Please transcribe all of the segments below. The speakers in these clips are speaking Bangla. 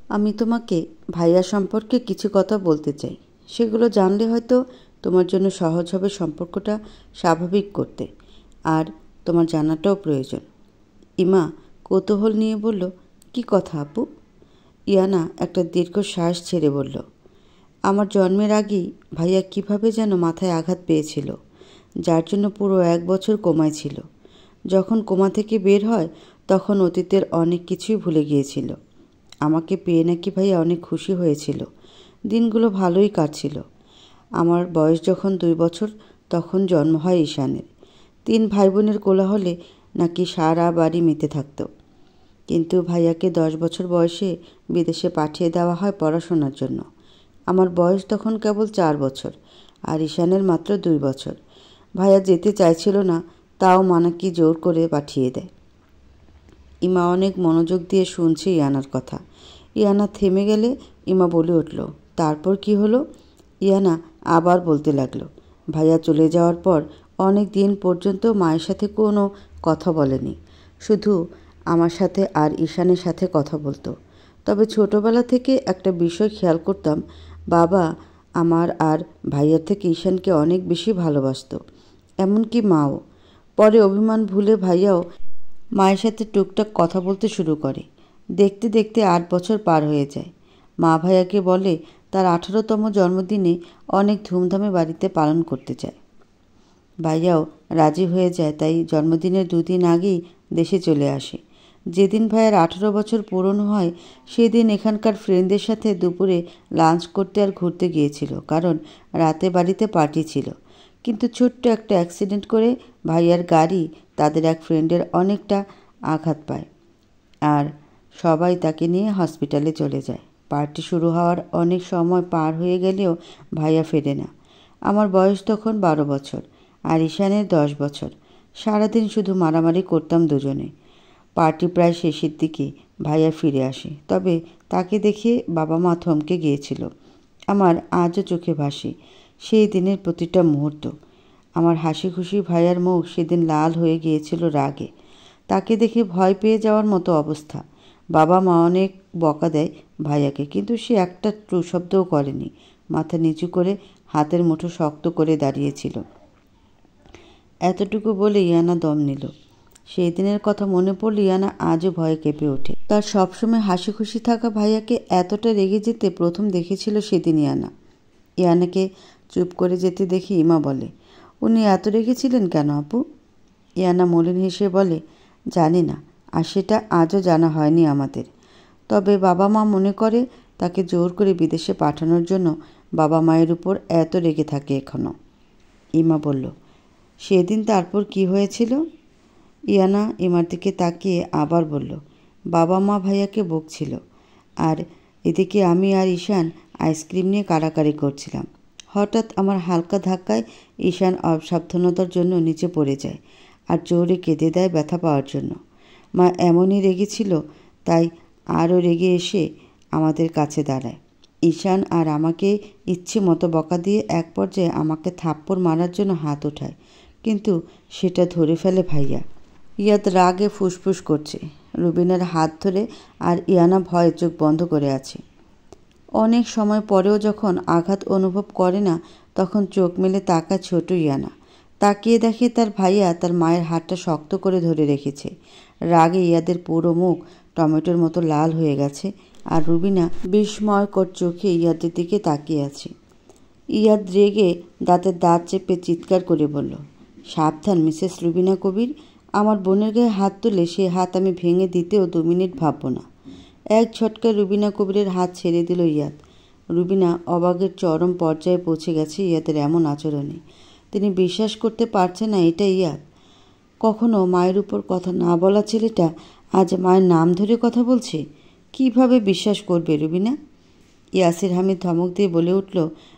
আমি তোমাকে ভাইয়া সম্পর্কে কিছু কথা বলতে চাই। সেগুলো জানলে হয়তো তোমার জন্য সহজ হবে সম্পর্কটা স্বাভাবিক করতে, আর তোমার জানাটাও প্রয়োজন। ইমা কৌতূহল নিয়ে বলল, কি কথা আপু? ইয়ানা একটা দীর্ঘশ্বাস ছেড়ে বলল, আমার জন্মের আগেই ভাইয়া কিভাবে যেন মাথায় আঘাত পেয়েছিল, যার জন্য পুরো 1 বছর কোমায় ছিল। যখন কোমা থেকে বের হয় তখন অতীতের অনেক কিছুই ভুলে গিয়েছিল। আমাকে পেয়ে নাকি ভাইয়া অনেক খুশি হয়েছিল। দিনগুলো ভালোই কাটছিল। আমার বয়স যখন 2 বছর তখন জন্ম হয় ঈশানের। 3 ভাই বোনের কোলাহলে নাকি সারা বাড়ি মেতে থাকত। কিন্তু ভাইয়াকে 10 বছর বয়সে বিদেশে পাঠিয়ে দেওয়া হয় পড়াশোনার জন্য। আমার বয়স তখন কেবল 4 বছর, আর ঈশানের মাত্র 2 বছর। ভাইয়া যেতে চাইছিল না, তাও মা নাকি জোর করে পাঠিয়ে দেয়। ইমা অনেক মনোযোগ দিয়ে শুনছে ইয়ানার কথা। ইয়ানা থেমে গেলে ইমা বলে উঠল, তারপর কি হলো? ইয়ানা আবার বলতে লাগলো, ভাইয়া চলে যাওয়ার পর অনেক দিন পর্যন্ত মায়ের সাথে কোনো কথা বলেনি, শুধু আমার সাথে আর ঈশানের সাথে কথা বলতো। তবে ছোটবেলা থেকে একটা বিষয় খেয়াল করতাম, বাবা আমার আর ভাইয়ার থেকে ঈশানকে অনেক বেশি ভালোবাসতো, এমনকি মাও। পরে অভিমান ভুলে ভাইয়াও মায়ের সাথে টুকটাক কথা বলতে শুরু করে। দেখতে দেখতে 8 বছর পার হয়ে যায়। মা ভাইয়াকে বলে তার 18তম জন্মদিনে অনেক ধুমধামে বাড়িতে পালন করতে চায়। ভাইয়াও রাজি হয়ে যায়, তাই জন্মদিনের 2 দিন আগেই দেশে চলে আসে। যেদিন ভাইয়ার 18 বছর পূরণ হয় সেদিন এখানকার ফ্রেন্ডদের সাথে দুপুরে লাঞ্চ করতে আর ঘুরতে গিয়েছিল, কারণ রাতে বাড়িতে পার্টি ছিল। কিন্তু ছোট্ট একটা অ্যাক্সিডেন্ট করে ভাইয়ার গাড়ি তাদের এক ফ্রেন্ডের অনেকটা আঘাত পায়, আর সবাই তাকে নিয়ে হসপিটালে চলে যায়। পার্টি শুরু হওয়ার অনেক সময় পার হয়ে গেলেও ভাইয়া ফেরে না। আমার বয়স তখন 12 বছর, আর ঈশানের 10 বছর। সারাদিন শুধু মারামারি করতাম দুজনে। পার্টি প্রায় শেষের দিকে ভাইয়া ফিরে আসে, তবে তাকে দেখে বাবা মা থমকে গিয়েছিল। আমার আজও চোখে ভাসে সেই দিনের প্রতিটা মুহূর্ত। আমার হাসি খুশি ভাইয়ার মুখ সেদিন লাল হয়ে গিয়েছিল রাগে। তাকে দেখে ভয় পেয়ে যাওয়ার মতো অবস্থা। বাবা মা অনেক বকা দেয় ভাইয়াকে, কিন্তু সে একটা ট্রু শব্দও করেনি। মাথা নিচু করে হাতের মুঠো শক্ত করে দাঁড়িয়েছিল। এতটুকু বলে ইয়ানা দম নিল। সেই দিনের কথা মনে পড়লে ইয়ানা আজও ভয়ে কেঁপে ওঠে। তার সবসময় হাসি খুশি থাকা ভাইয়াকে এতটা রেগে যেতে প্রথম দেখেছিল সেদিন ইয়ানা। ইয়ানাকে চুপ করে যেতে দেখে ইমা বলে, উনি এত রেগেছিলেন কেন আপু? ইয়ানা মলিন হেসে বলে, জানি না, আর সেটা আজও জানা হয়নি আমাদের। তবে বাবা মা মনে করে তাকে জোর করে বিদেশে পাঠানোর জন্য বাবা মায়ের উপর এত রেগে থাকে এখনও। ইমা বলল, সেদিন তারপর কি হয়েছিল? ইয়ানা ইমার দিকে তাকিয়ে আবার বলল, বাবা মা ভাইয়াকে বকছিল, আর এদিকে আমি আর ঈশান আইসক্রিম নিয়ে কাড়াকাড়ি করছিলাম। হঠাৎ আমার হালকা ধাক্কায় ঈশান অসাবধানতার জন্য নিচে পড়ে যায়, আর জোরে কেঁদে দেয় ব্যথা পাওয়ার জন্য। মা এমনই রেগেছিল, তাই আরও রেগে এসে আমাদের কাছে দাঁড়ায়। ঈশান আর আমাকে ইচ্ছে মতো বকা দিয়ে এক পর্যায়ে আমাকে থাপ্পড় মারার জন্য হাত ওঠায়, কিন্তু সেটা ধরে ফেলে ভাইয়া। ইয়াদ রাগে ফুসফুস করছে, রুবিনার হাত ধরে, আর ইয়ানা ভয়ে চোখ বন্ধ করে আছে। অনেক সময় পরেও যখন আঘাত অনুভব করে না, তখন চোখ মেলে তাকায় ছোট ইয়ানা। তাকিয়ে দেখে তার ভাইয়া তার মায়ের হাতটা শক্ত করে ধরে রেখেছে। রাগে ইয়াদের পুরো মুখ টমেটোর মতো লাল হয়ে গেছে, আর রুবিনা বিস্ময়কর চোখে ইয়াদের দিকে তাকিয়ে আছে। ইয়াদ রেগে দাঁতের দাঁত চেপে চিৎকার করে বলল, সাবধান মিসেস রুবিনা কবির, আমার বোনের গায়ে হাত তুলে সে হাত আমি ভেঙে দিতেও 2 মিনিট ভাববো না। এক ঝটকায় রুবিনা কবিরের হাত ছেড়ে দিল ইয়াদ। রুবিনা অবাকের চরম পর্যায়ে পৌঁছে গেছে ইয়াদের এমন আচরণে। তিনি বিশ্বাস করতে পারছে না এটা ইয়াদ। কখনো মায়ের উপর কথা না বলা ছেলেটা আজ মায়ের নাম ধরে কথা বলছে। কিভাবে বিশ্বাস করবে রুবিনা? ইয়াসির হামিদ ধমক দিয়ে বলে উঠল,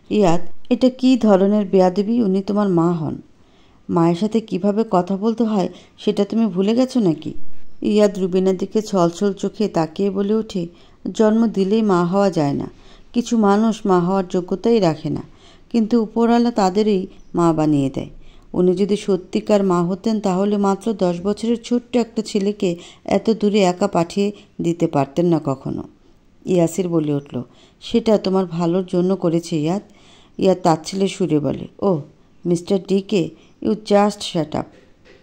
ইয়াদ, এটা কি ধরনের বেয়াদবি? উনি তোমার মা হন। মায়ের সাথে কিভাবে কথা বলতে হয় সেটা তুমি ভুলে গেছো নাকি? ইয়াদ রুবিনার দিকে ছলছল চোখে তাকিয়ে বলে ওঠে, জন্ম দিলেই মা হওয়া যায় না। কিছু মানুষ মা হওয়ার যোগ্যতাই রাখে না, কিন্তু উপরওয়ালা তাদেরই মা বানিয়ে দেয়। উনি যদি সত্যিকার মা হতেন তাহলে মাত্র 10 বছরের ছোট্ট একটা ছেলেকে এত দূরে একা পাঠিয়ে দিতে পারতেন না কখনো। ইয়াসির বলে উঠল, সেটা তোমার ভালোর জন্য করেছে ইয়াদ। ইয়াদ তাচ্ছিল্যের সুরে বলে, ও mister DK, you just shut up.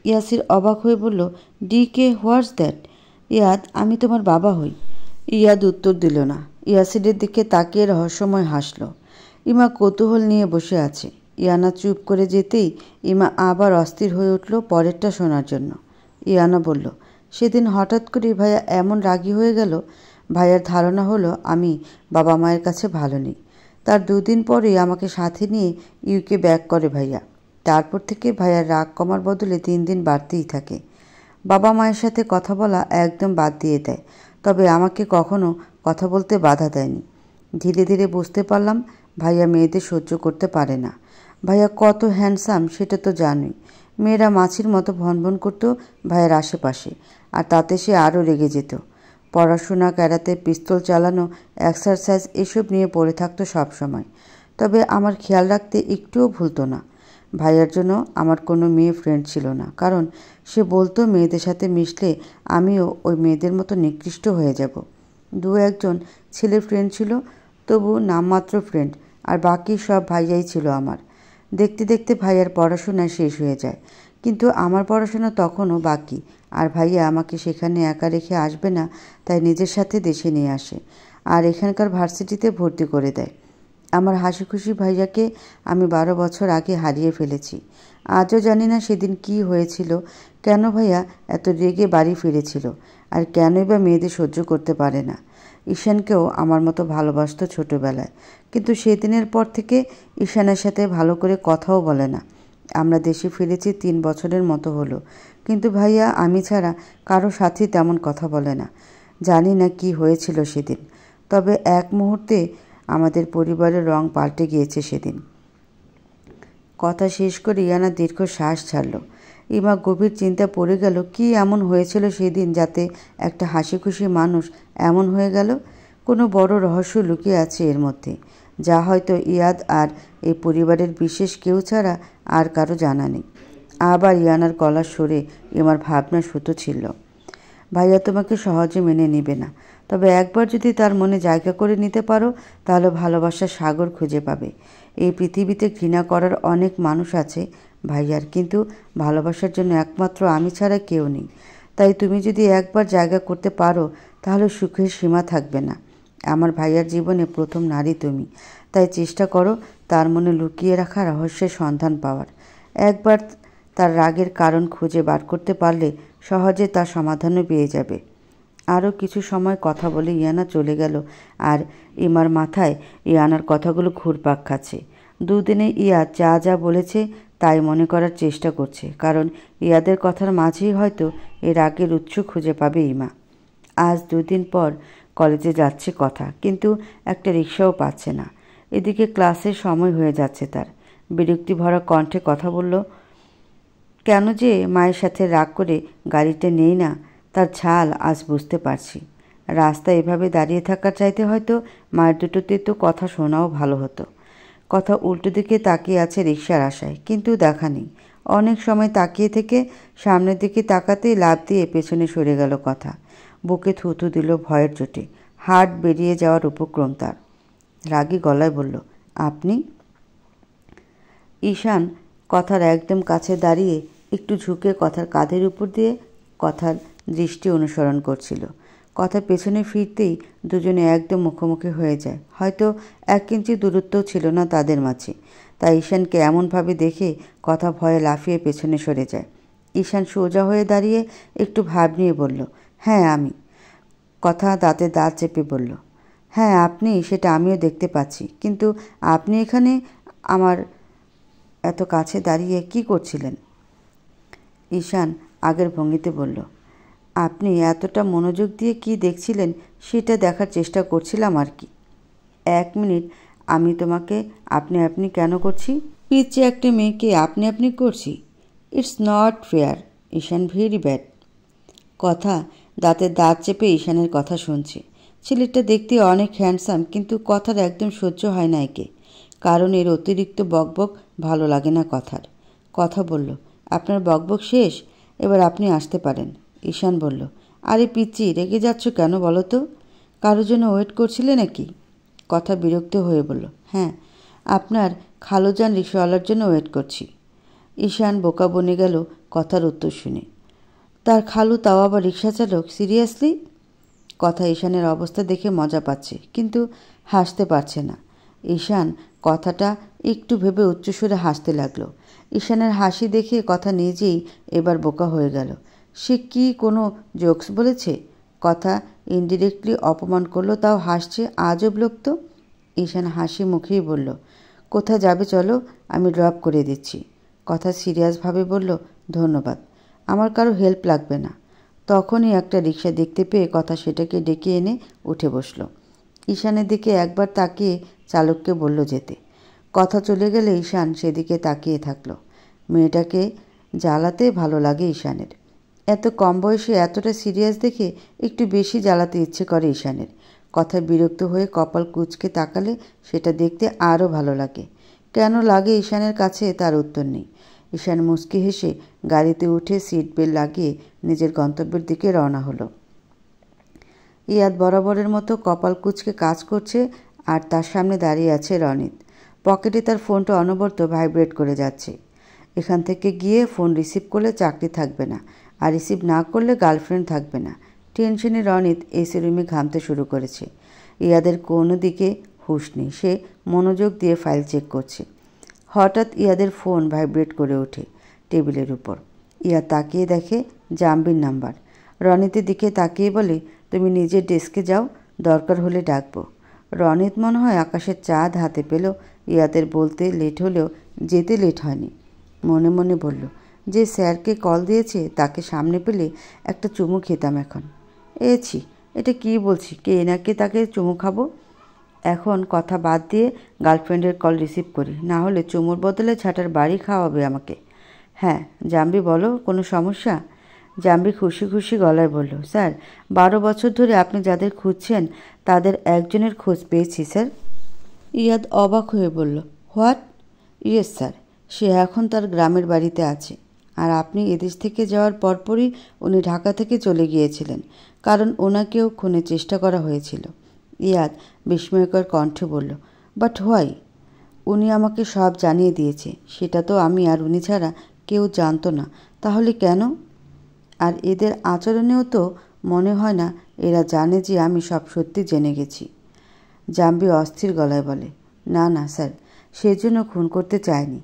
Yasir অবাক হয়ে বলল, ডিকে, হোয়াটস দ্যাট? ইয়াদ, আমি তোমার বাবা হই। ইয়াদ উত্তর দিল না। ইয়াসিরের দিকে তাকিয়ে রহস্যময় হাসল। ইমা কৌতূহল নিয়ে বসে আছে। ইয়ানা চুপ করে যেতেই ইমা আবার অস্থির হয়ে উঠল পরেরটা শোনার জন্য। ইয়ানা বলল, সেদিন হঠাৎ করে ভাইয়া এমন রাগী হয়ে গেল। ভাইয়ার ধারণা হলো আমি বাবা মায়ের কাছে ভালো নেই। তার 2 দিন পরেই আমাকে সাথে নিয়ে ইউকে ব্যাক করে ভাইয়া। তারপর থেকে ভাইয়ার রাগ কমার বদলে 3 দিন বাড়তেই থাকে। বাবা মায়ের সাথে কথা বলা একদম বাদ দিয়ে দেয়, তবে আমাকে কখনো কথা বলতে বাধা দেয়নি। ধীরে ধীরে বুঝতে পারলাম ভাইয়া মেয়েদের সহ্য করতে পারে না। ভাইয়া কত হ্যান্ডসাম সেটা তো জানোই। মেয়েরা মাছির মতো ভনভন করতো ভাইয়ের আশেপাশে, আর তাতে সে আরও রেগে যেত। পড়াশোনা, ক্যারাতে, পিস্তল চালানো, এক্সারসাইজ এসব নিয়ে পড়ে থাকতো সবসময়। তবে আমার খেয়াল রাখতে একটুও ভুলতো না। ভাইয়ার জন্য আমার কোনো মেয়ে ফ্রেন্ড ছিল না, কারণ সে বলতো মেয়েদের সাথে মিশলে আমিও ওই মেয়েদের মতো নিকৃষ্ট হয়ে যাব। 2-1জন ছেলে ফ্রেন্ড ছিল, তবু নামমাত্র ফ্রেন্ড, আর বাকি সব ভাইয়াই ছিল আমার। দেখতে দেখতে ভাইয়ার পড়াশোনা শেষ হয়ে যায়, কিন্তু আমার পড়াশোনা তখনও বাকি। আর ভাইয়া আমাকে সেখানে একা রেখে আসবে না, তাই নিজের সাথে দেশে নিয়ে আসে আর এখানকার ভার্সিটিতে ভর্তি করে দেয়। আমার হাসি খুশি ভাইয়াকে আমি 12 বছর আগে হারিয়ে ফেলেছি। আজও জানি না সেদিন কি হয়েছিল, কেন ভাইয়া এত রেগে বাড়ি ফিরেছিল, আর কেনই বা মেয়েদের সহ্য করতে পারে না। ঈশানকেও আমার মতো ভালোবাসতো ছোটোবেলায়, কিন্তু সেদিনের পর থেকে ঈশানের সাথে ভালো করে কথাও বলে না। আমরা দেশে ফিরেছি 3 বছরের মতো হলো, কিন্তু ভাইয়া আমি ছাড়া কারো সাথেই তেমন কথা বলে না। জানি না কি হয়েছিল সেদিন, তবে এক মুহূর্তে আমাদের পরিবারের রং পাল্টে গিয়েছে সেদিন। কথা শেষ করে ইয়ানা দীর্ঘ শ্বাস ছাড়ল। ইমা গভীর চিন্তা পড়ে গেল, কি এমন হয়েছিল সেদিন যাতে একটা হাসি খুশি মানুষ এমন হয়ে গেল? কোনো বড় রহস্য লুকিয়ে আছে এর মধ্যে, যা হয়তো ইয়াদ আর এই পরিবারের বিশেষ কেউ ছাড়া আর কারো জানা নেই। আবার ইয়ানার গলার সুরে ইমার ভাবনা সুতো ছিল, ভাইয়া তোমাকে সহজে মেনে নেবে না, তবে একবার যদি তার মনে জায়গা করে নিতে পারো তাহলে ভালোবাসার সাগর খুঁজে পাবে। এই পৃথিবীতে ঘৃণা করার অনেক মানুষ আছে ভাইয়ার, কিন্তু ভালোবাসার জন্য একমাত্র আমি ছাড়া কেউ নেই। তাই তুমি যদি একবার জায়গা করতে পারো তাহলে সুখের সীমা থাকবে না। আমার ভাইয়ার জীবনে প্রথম নারী তুমি, তাই চেষ্টা করো তার মনে লুকিয়ে রাখা রহস্যের সন্ধান পাওয়ার। একবার তার রাগের কারণ খুঁজে বার করতে পারলে সহজে তার সমাধানও পেয়ে যাবে। আরও কিছু সময় কথা বলে ইয়ানা চলে গেল, আর ইমার মাথায় ইয়ানার কথাগুলো ঘুরপাক খাচ্ছে। 2 দিনে ইয়াদ যা যা বলেছে তাই মনে করার চেষ্টা করছে, কারণ ইয়াদের কথার মাঝেই হয়তো এর আগের উৎস খুঁজে পাবে ইমা। আজ 2 দিন পর কলেজে যাচ্ছে কথা, কিন্তু একটা রিক্সাও পাচ্ছে না। এদিকে ক্লাসের সময় হয়ে যাচ্ছে তার। বিরক্তি ভরা কণ্ঠে কথা বলল, কেন যে মায়ের সাথে রাগ করে গাড়িটা নেই না, তার ঝাল আজ বুঝতে পারছি। রাস্তায় এভাবে দাঁড়িয়ে থাকার চাইতে হয়তো মায়ের দুটোতে তো কথা শোনাও ভালো হতো। কথা উল্টো দিকে তাকিয়ে আছে রিক্সার আশায়, কিন্তু দেখা নেই। অনেক সময় তাকিয়ে থেকে সামনের দিকে তাকাতেই লাফ দিয়ে পেছনে সরে গেল কথা। বুকে থুথু দিল ভয়ের চোটে, হার্ট বেরিয়ে যাওয়ার উপক্রম তার। রাগী গলায় বলল, আপনি? ঈশান কথার একদম কাছে দাঁড়িয়ে একটু ঝুঁকে কথার কাঁধের উপর দিয়ে কথার দৃষ্টি অনুসরণ করছিল। কথা পেছনে ফিরতেই দুজনে একদম মুখোমুখি হয়ে যায়। হয়তো 1 ইঞ্চি দূরত্বও ছিল না তাদের মাঝে। তাই ঈশানকে এমনভাবে দেখে কথা ভয়ে লাফিয়ে পেছনে সরে যায়। ঈশান সোজা হয়ে দাঁড়িয়ে একটু ভাব নিয়ে বলল, হ্যাঁ আমি। কথা দাঁতে দাঁত চেপে বলল, হ্যাঁ আপনি, সেটা আমিও দেখতে পাচ্ছি, কিন্তু আপনি এখানে আমার এত কাছে দাঁড়িয়ে কি করছিলেন? ঈশান আগের ভঙ্গিতে বলল, আপনি এতটা মনোযোগ দিয়ে কি দেখছিলেন সেটা দেখার চেষ্টা করছিলাম আর কি। 1 মিনিট, আমি তোমাকে আপনি আপনি কেন করছি? পিচ্ছে একটা মেয়েকে আপনি আপনি করছি? It's not fair Ishan, very bad. কথা দাঁতের দাঁত চেপে ঈশানের কথা শুনছে। ছেলেটা দেখতে অনেক হ্যান্ডসাম, কিন্তু কথার একদম সহ্য হয় না একে, কারণ এর অতিরিক্ত বকবক ভালো লাগে না কথার। কথা বলল, আপনার বকবক শেষ, এবার আপনি আসতে পারেন। ঈশান বলল, আরে পিচ্চি, রেগে যাচ্ছ কেন বলো তো? কারোর জন্য ওয়েট করছিলে নাকি? কথা বিরক্ত হয়ে বলল, হ্যাঁ, আপনার খালুজান রিক্সাওয়ালার জন্য ওয়েট করছি। ঈশান বোকা বনে গেল কথার উত্তর শুনে। তার খালু, তাও আবার রিক্সা চালক? সিরিয়াসলি? কথা ঈশানের অবস্থা দেখে মজা পাচ্ছে, কিন্তু হাসতে পারছে না। ঈশান কথাটা একটু ভেবে উচ্চস্বরে হাসতে লাগলো। ঈশানের হাসি দেখে কথা নিজেই এবার বোকা হয়ে গেল। সে কি কোনো জোকস বলেছে? কথা ইনডিরেক্টলি অপমান করলো, তাও হাসছে। আজব লোক তো। ঈশান হাসি মুখেই বলল, কোথায় যাবে চলো, আমি ড্রপ করে দিচ্ছি। কথা সিরিয়াসভাবে বলল, ধন্যবাদ, আমার কারো হেল্প লাগবে না। তখনই একটা রিক্সা দেখতে পেয়ে কথা সেটাকে ডেকে এনে উঠে বসল। ঈশানের দিকে একবার তাকিয়ে চালককে বলল যেতে। কথা চলে গেলে ঈশান সেদিকে তাকিয়ে থাকলো। মেয়েটাকে জ্বালাতে ভালো লাগে ঈশানের। এত কম বয়সে এতটা সিরিয়াস দেখে একটু বেশি জ্বালাতে ইচ্ছে করে ঈশানের। কথায় বিরক্ত হয়ে কপাল কুঁচকে তাকালে সেটা দেখতে আরও ভালো লাগে। কেন লাগে ঈশানের কাছে তার উত্তর নেই। ঈশান মুচকি হেসে গাড়িতে উঠে সিট বেল্ট লাগিয়ে নিজের গন্তব্যের দিকে রওনা হলো। ইয়াদ বরাবরের মতো কপাল কুঁচকে কাজ করছে, আর তার সামনে দাঁড়িয়ে আছে রনিত। পকেটে তার ফোনটা অনবরত ভাইব্রেট করে যাচ্ছে। এখান থেকে গিয়ে ফোন রিসিভ করলে চাকরি থাকবে না, আর রিসিভ না করলে গার্লফ্রেন্ড থাকবে না। টেনশনে রনিত এসি রুমে ঘামতে শুরু করেছে। ইয়াদের কোনো দিকে হুঁশ নেই। সে মনোযোগ দিয়ে ফাইল চেক করছে। হঠাৎ ইয়াদের ফোন ভাইব্রেট করে ওঠে টেবিলের উপর। ইয়াদ তাকিয়ে দেখে জাম্বির নাম্বার। রনিতের দিকে তাকিয়ে বলে, তুমি নিজের ডেস্কে যাও, দরকার হলে ডাকবো। রনিত মনে হয় আকাশের চাঁদ হাতে পেল। ইয়াদের বলতে লেট হলেও যেতে লেট হয়নি। মনে মনে বলল, যে স্যারকে কল দিয়েছে তাকে সামনে পেলে একটা চুমু খেতাম এখন। এছি, এটা কি বলছি, কে নাকি তাকে চুমু খাবো? এখন কথা বাদ দিয়ে গার্লফ্রেন্ডের কল রিসিভ করি, না হলে চুমুর বদলে ছাটার বাড়ি খাওয়াবে আমাকে। হ্যাঁ জাম্বি, বলো, কোনো সমস্যা? জাম্বি খুশি খুশি গলায় বলল, স্যার 12 বছর ধরে আপনি যাদের খুঁজছেন তাদের একজনের খোঁজ পেয়েছি স্যার। ইয়াদ অবাক হয়ে বলল, হোয়াট? ইয়েস স্যার, সে এখন তার গ্রামের বাড়িতে আছে। আর আপনি এদেশ থেকে যাওয়ার পরপরই উনি ঢাকা থেকে চলে গিয়েছিলেন, কারণ ওনাকেও খুনের চেষ্টা করা হয়েছিল। ইয়াদ বিস্ময়কর কণ্ঠে বলল, বাট হোয়াই? উনি আমাকে সব জানিয়ে দিয়েছে। সেটা তো আমি আর উনি ছাড়া কেউ জানতো না। তাহলে কেন? আর এদের আচরণেও তো মনে হয় না এরা জানে যে আমি সব সত্যি জেনে গেছি। জাম্বি অস্থির গলায় বলে, না না স্যার, সেজন্য খুন করতে চায়নি।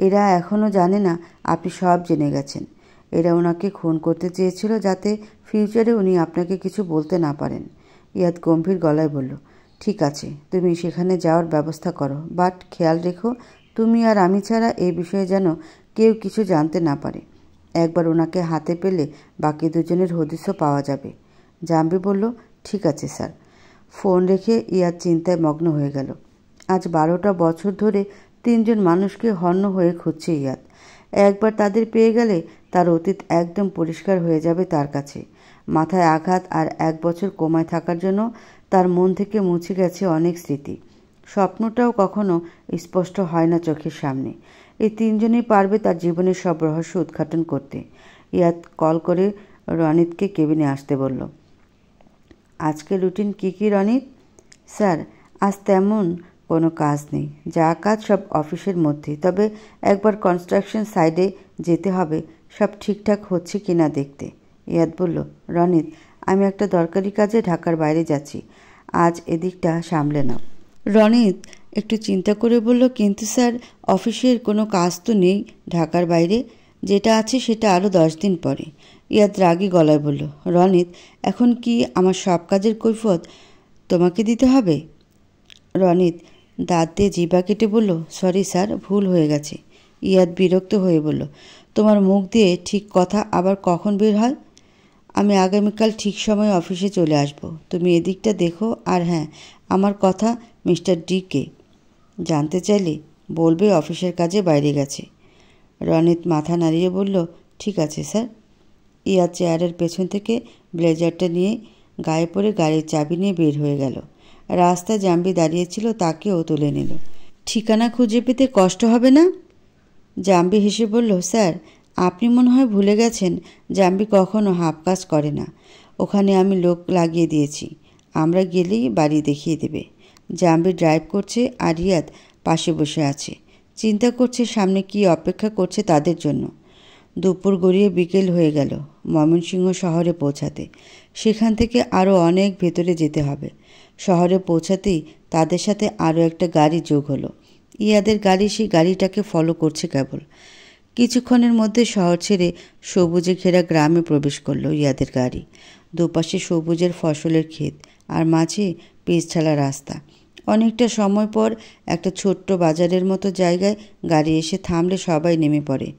এরা এখনও জানে না আপনি সব জেনে গেছেন। এরা ওনাকে খুন করতে চেয়েছিল যাতে ফিউচারে উনি আপনাকে কিছু বলতে না পারেন। ইয়াদ গম্ভীর গলায় বলল, ঠিক আছে, তুমি সেখানে যাওয়ার ব্যবস্থা করো, বাট খেয়াল রেখো তুমি আর আমি ছাড়া এই বিষয়ে যেন কেউ কিছু জানতে না পারে। একবার ওনাকে হাতে পেলে বাকি দুজনের হদিসও পাওয়া যাবে। জাম্বি বলল, ঠিক আছে স্যার। ফোন রেখে ইয়াদ চিন্তায় মগ্ন হয়ে গেল। আজ 12টা বছর ধরে 3 জন মানুষকে হন্য হয়ে খুঁজছে ইয়াদ। একবার তাদের পেয়ে গেলে তার অতীত একদম পরিষ্কার হয়ে যাবে তার কাছে। মাথায় আঘাত আর 1 বছর কোমায় থাকার জন্য তার মন থেকে মুছে গেছে অনেক স্মৃতি। স্বপ্নটাও কখনো স্পষ্ট হয় না চোখের সামনে। এই 3 জনই পারবে তার জীবনের সব রহস্য উদ্ঘাটন করতে। ইয়াদ কল করে রনিতকে কেবিনে আসতে বলল। আজকে রুটিন কি কি রনিত? স্যার, আজ তেমন কোনো কাজ নেই। যা কাজ সব অফিসের মধ্যে, তবে একবার কনস্ট্রাকশন সাইডে যেতে হবে সব ঠিকঠাক হচ্ছে কিনা দেখতে। ইয়াদ বলল, রনিত, আমি একটা দরকারি কাজে ঢাকার বাইরে যাচ্ছি, আজ এদিকটা সামলে নাও। রনিত একটু চিন্তা করে বলল, কিন্তু স্যার অফিসের কোনো কাজ তো নেই ঢাকার বাইরে, যেটা আছে সেটা আরও 10 দিন পরে। ইয়াদ রাগী গলায় বলল, রনিত, এখন কি আমার সব কাজের কৈফিয়ত তোমাকে দিতে হবে? রনিত দাঁত দিয়ে জিভা কেটে বলল, সরি স্যার, ভুল হয়ে গেছে। ইয়াদ বিরক্ত হয়ে বলল, তোমার মুখ দিয়ে ঠিক কথা আবার কখন বের হয়? আমি আগামীকাল ঠিক সময়ে অফিসে চলে আসব। তুমি এদিকটা দেখো। আর হ্যাঁ, আমার কথা মিস্টার ডিকে জানতে চাইলে বলবে অফিসের কাজে বাইরে গেছে। রনিত মাথা নাড়িয়ে বলল, ঠিক আছে স্যার। ইয়াদ চেয়ারের পেছন থেকে ব্লেজারটা নিয়ে গায়ে পরে গাড়ির চাবি নিয়ে বের হয়ে গেল। রাস্তায় জাম্বি দাঁড়িয়েছিল, তাকেও তুলে নিল। ঠিকানা খুঁজে পেতে কষ্ট হবে না? জাম্বি হেসে বলল, স্যার আপনি মনে হয় ভুলে গেছেন জাম্বি কখনো হাফ কাজ করে না। ওখানে আমি লোক লাগিয়ে দিয়েছি। আমরা গেলেই বাড়ি দেখিয়ে দেবে। জাম্বি ড্রাইভ করছে আর ইয়াদ পাশে বসে আছে, চিন্তা করছে সামনে কি অপেক্ষা করছে তাদের জন্য। দুপুর গড়িয়ে বিকেল হয়ে গেল ময়মনসিংহ শহরে পৌঁছাতে। সেখান থেকে আরও অনেক ভেতরে যেতে হবে। শহরে পৌঁছাতেই তাদের সাথে আরও একটা গাড়ি যোগ হলো। ইয়াদের গাড়ি সেই গাড়িটাকে ফলো করছে কেবল। কিছুক্ষণের মধ্যে শহর ছেড়ে সবুজে ঘেরা গ্রামে প্রবেশ করলো ইয়াদের গাড়ি। দুপাশে সবুজের ফসলের ক্ষেত আর মাঝে পিচঢালা রাস্তা। অনেকটা সময় পর একটা ছোট্ট বাজারের মতো জায়গায় গাড়ি এসে থামলে সবাই নেমে পড়ে।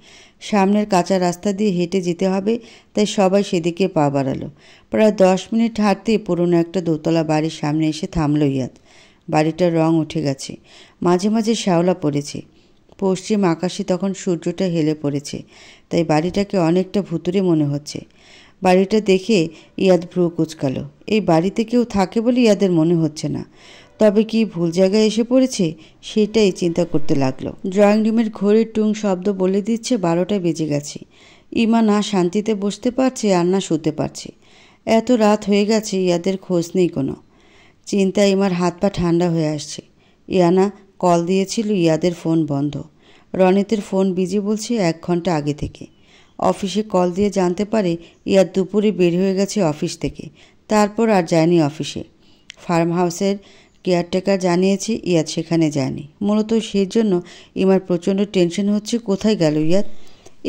সামনের কাঁচা রাস্তা দিয়ে হেঁটে যেতে হবে, তাই সবাই সেদিকে পা বাড়ালো। প্রায় 10 মিনিট হাঁটতেই পুরনো একটা দোতলা বাড়ির সামনে এসে থামল ইয়াদ। বাড়িটার রং উঠে গেছে, মাঝে মাঝে শ্যাওলা পড়েছে। পশ্চিম আকাশে তখন সূর্যটা হেলে পড়েছে, তাই বাড়িটাকে অনেকটা ভুতুড়ে মনে হচ্ছে। বাড়িটা দেখে ইয়াদ ভ্রু কুঁচকালো। এই বাড়িতে কেউ থাকে বলে ইয়াদের মনে হচ্ছে না। তবে কি ভুল জায়গায় এসে পড়েছে, সেটাই চিন্তা করতে লাগলো। ড্রয়িং রুমের ঘড়ির টুং শব্দ বলে দিচ্ছে 12টা বেজে গেছে। ইমা না শান্তিতে বসতে পারছে আর না শুতে পারছে। এত রাত হয়ে গেছে, ইয়াদের খোঁজ নেই কোনো। চিন্তায় ইমার হাত পা ঠান্ডা হয়ে আসছে। ইয়ানা কল দিয়েছিল, ইয়াদের ফোন বন্ধ। রনিতের ফোন বিজি বলছে 1 ঘন্টা আগে থেকে। অফিসে কল দিয়ে জানতে পারে ইয়াদ দুপুরে বের হয়ে গেছে অফিস থেকে। তারপর আর যায়নি অফিসে। ফার্ম হাউসের কেয়ারটেকার জানিয়েছে ইয়াদ সেখানে যায়নি। মূলত সেই জন্য ইমার প্রচণ্ড টেনশন হচ্ছে, কোথায় গেল ইয়াদ।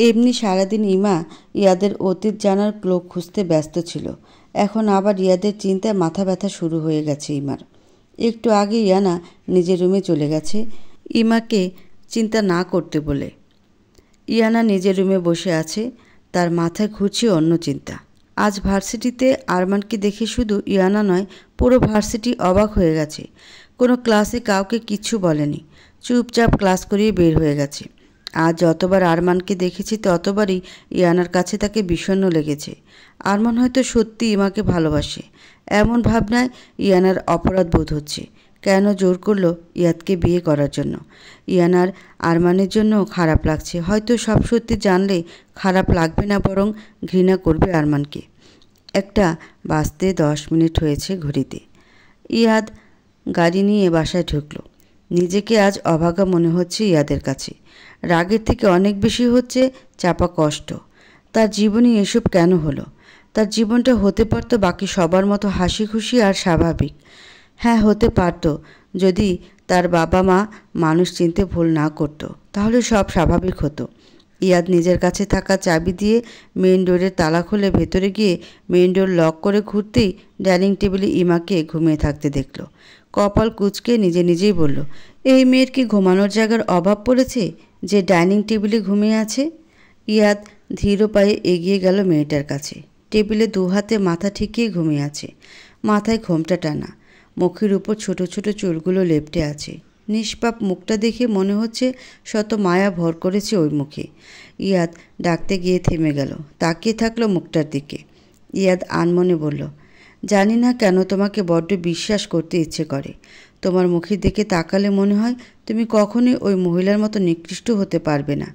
এমনি সারাদিন ইমা ইয়াদের অতীত জানার লোক খুঁজতে ব্যস্ত ছিল। এখন আবার ইয়াদের চিন্তায় মাথা ব্যথা শুরু হয়ে গেছে ইমার। একটু আগে ইয়ানা নিজের রুমে চলে গেছে ইমাকে চিন্তা না করতে বলে। ইয়ানা নিজের রুমে বসে আছে, তার মাথায় ঘুরছে অন্য চিন্তা। আজ ভার্সিটিতে আরমানকে দেখে শুধু ইয়ানা নয়, পুরো ভার্সিটি অবাক হয়ে গেছে। কোনো ক্লাসে কাউকে কিচ্ছু বলেনি, চুপচাপ ক্লাস করিয়ে বের হয়ে গেছে। আজ যতবার আরমানকে দেখেছি ততবারই ইয়ানার কাছে তাকে বিষণ্ণ লেগেছে। আরমান হয়তো সত্যি ইমাকে ভালোবাসে, এমন ভাবনায় ইয়ানার অপরাধ বোধ হচ্ছে। কেন জোর করলো ইয়াদকে বিয়ে করার জন্য। ইয়ানার আরমানের জন্য খারাপ লাগছে। হয়তো সব সত্যি জানলে খারাপ লাগবে না, বরং ঘৃণা করবে আরমানকে। 1টা বাজতে 10 মিনিট হয়েছে ঘড়িতে। ইয়াদ গাড়ি নিয়ে বাসায় ঢুকলো। নিজেকে আজ অভাগা মনে হচ্ছে ইয়াদের কাছে। রাগের থেকে অনেক বেশি হচ্ছে চাপা কষ্ট। তার জীবনে এসব কেন হলো? তার জীবনটা হতে পারতো বাকি সবার মতো হাসি খুশি আর স্বাভাবিক। হ্যাঁ, হতে পারত যদি তার বাবা মা মানুষ চিনতে ভুল না করতো, তাহলে সব স্বাভাবিক হতো। ইয়াদ নিজের কাছে থাকা চাবি দিয়ে মেইন ডোরের তালা খুলে ভেতরে গিয়ে মেইন ডোর লক করে ঘুরতেই ডাইনিং টেবিলে ইমাকে ঘুমিয়ে থাকতে দেখল। কপাল কুঁচকে নিজেই বলল, এই মেয়ের কি ঘুমানোর জায়গার অভাব পড়েছে যে ডাইনিং টেবিলে ঘুমিয়ে আছে? ইয়াদ ধীর পায়ে এগিয়ে গেল মেয়েটার কাছে। টেবিলে 2 হাতে মাথা ঠেকিয়ে ঘুমিয়ে আছে। মাথায় ঘোমটা টানা, মুখের উপর ছোট ছোট চুলগুলো লেপ্টে আছে। নিষ্পাপ মুখটা দেখে মনে হচ্ছে শত মায়া ভর করেছে ওই মুখে। ইয়াদ ডাকতে গিয়ে থেমে গেল, তাকিয়ে থাকলো মুখটার দিকে। ইয়াদ আনমনে বলল, জানি না কেন তোমাকে বড্ড বিশ্বাস করতে ইচ্ছে করে। তোমার মুখের দিকে তাকালে মনে হয় তুমি কখনোই ওই মহিলার মতো নিকৃষ্ট হতে পারবে না।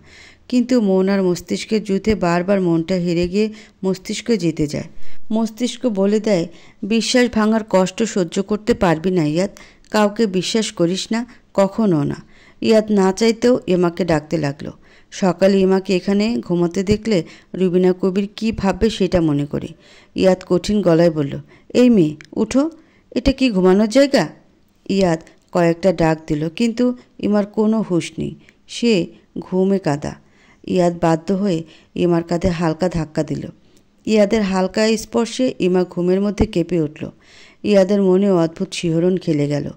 কিন্তু মন আর মস্তিষ্কের যুদ্ধে বারবার মনটা হেরে গিয়ে মস্তিষ্ক জিতে যায়। মস্তিষ্ক বলে দেয়, বিশ্বাস ভাঙার কষ্ট সহ্য করতে পারবি না ইয়াদ, কাউকে বিশ্বাস করিস না, কখনো না। ইয়াদ না চাইতেও ইমাকে ডাকতে লাগলো। সকালে ইমাকে এখানে ঘুমোতে দেখলে রুবিনা কবির কি ভাববে সেটা মনে করে। ইয়াদ কঠিন গলায় বলল, এই মেয়ে উঠো, এটা কি ঘুমানোর জায়গা? ইয়াদ কয়েকটা ডাক দিল, কিন্তু ইমার কোনো হুঁশ নেই, সে ঘুমে কাঁদা। ইয়াদ বাধ্য হয়ে ইমার কাঁধে হালকা ধাক্কা দিল। ইয়াদের হালকা স্পর্শে ইমা ঘুমের মধ্যে কেঁপে উঠল। ইয়াদের মনে অদ্ভুত শিহরণ খেলে গেল।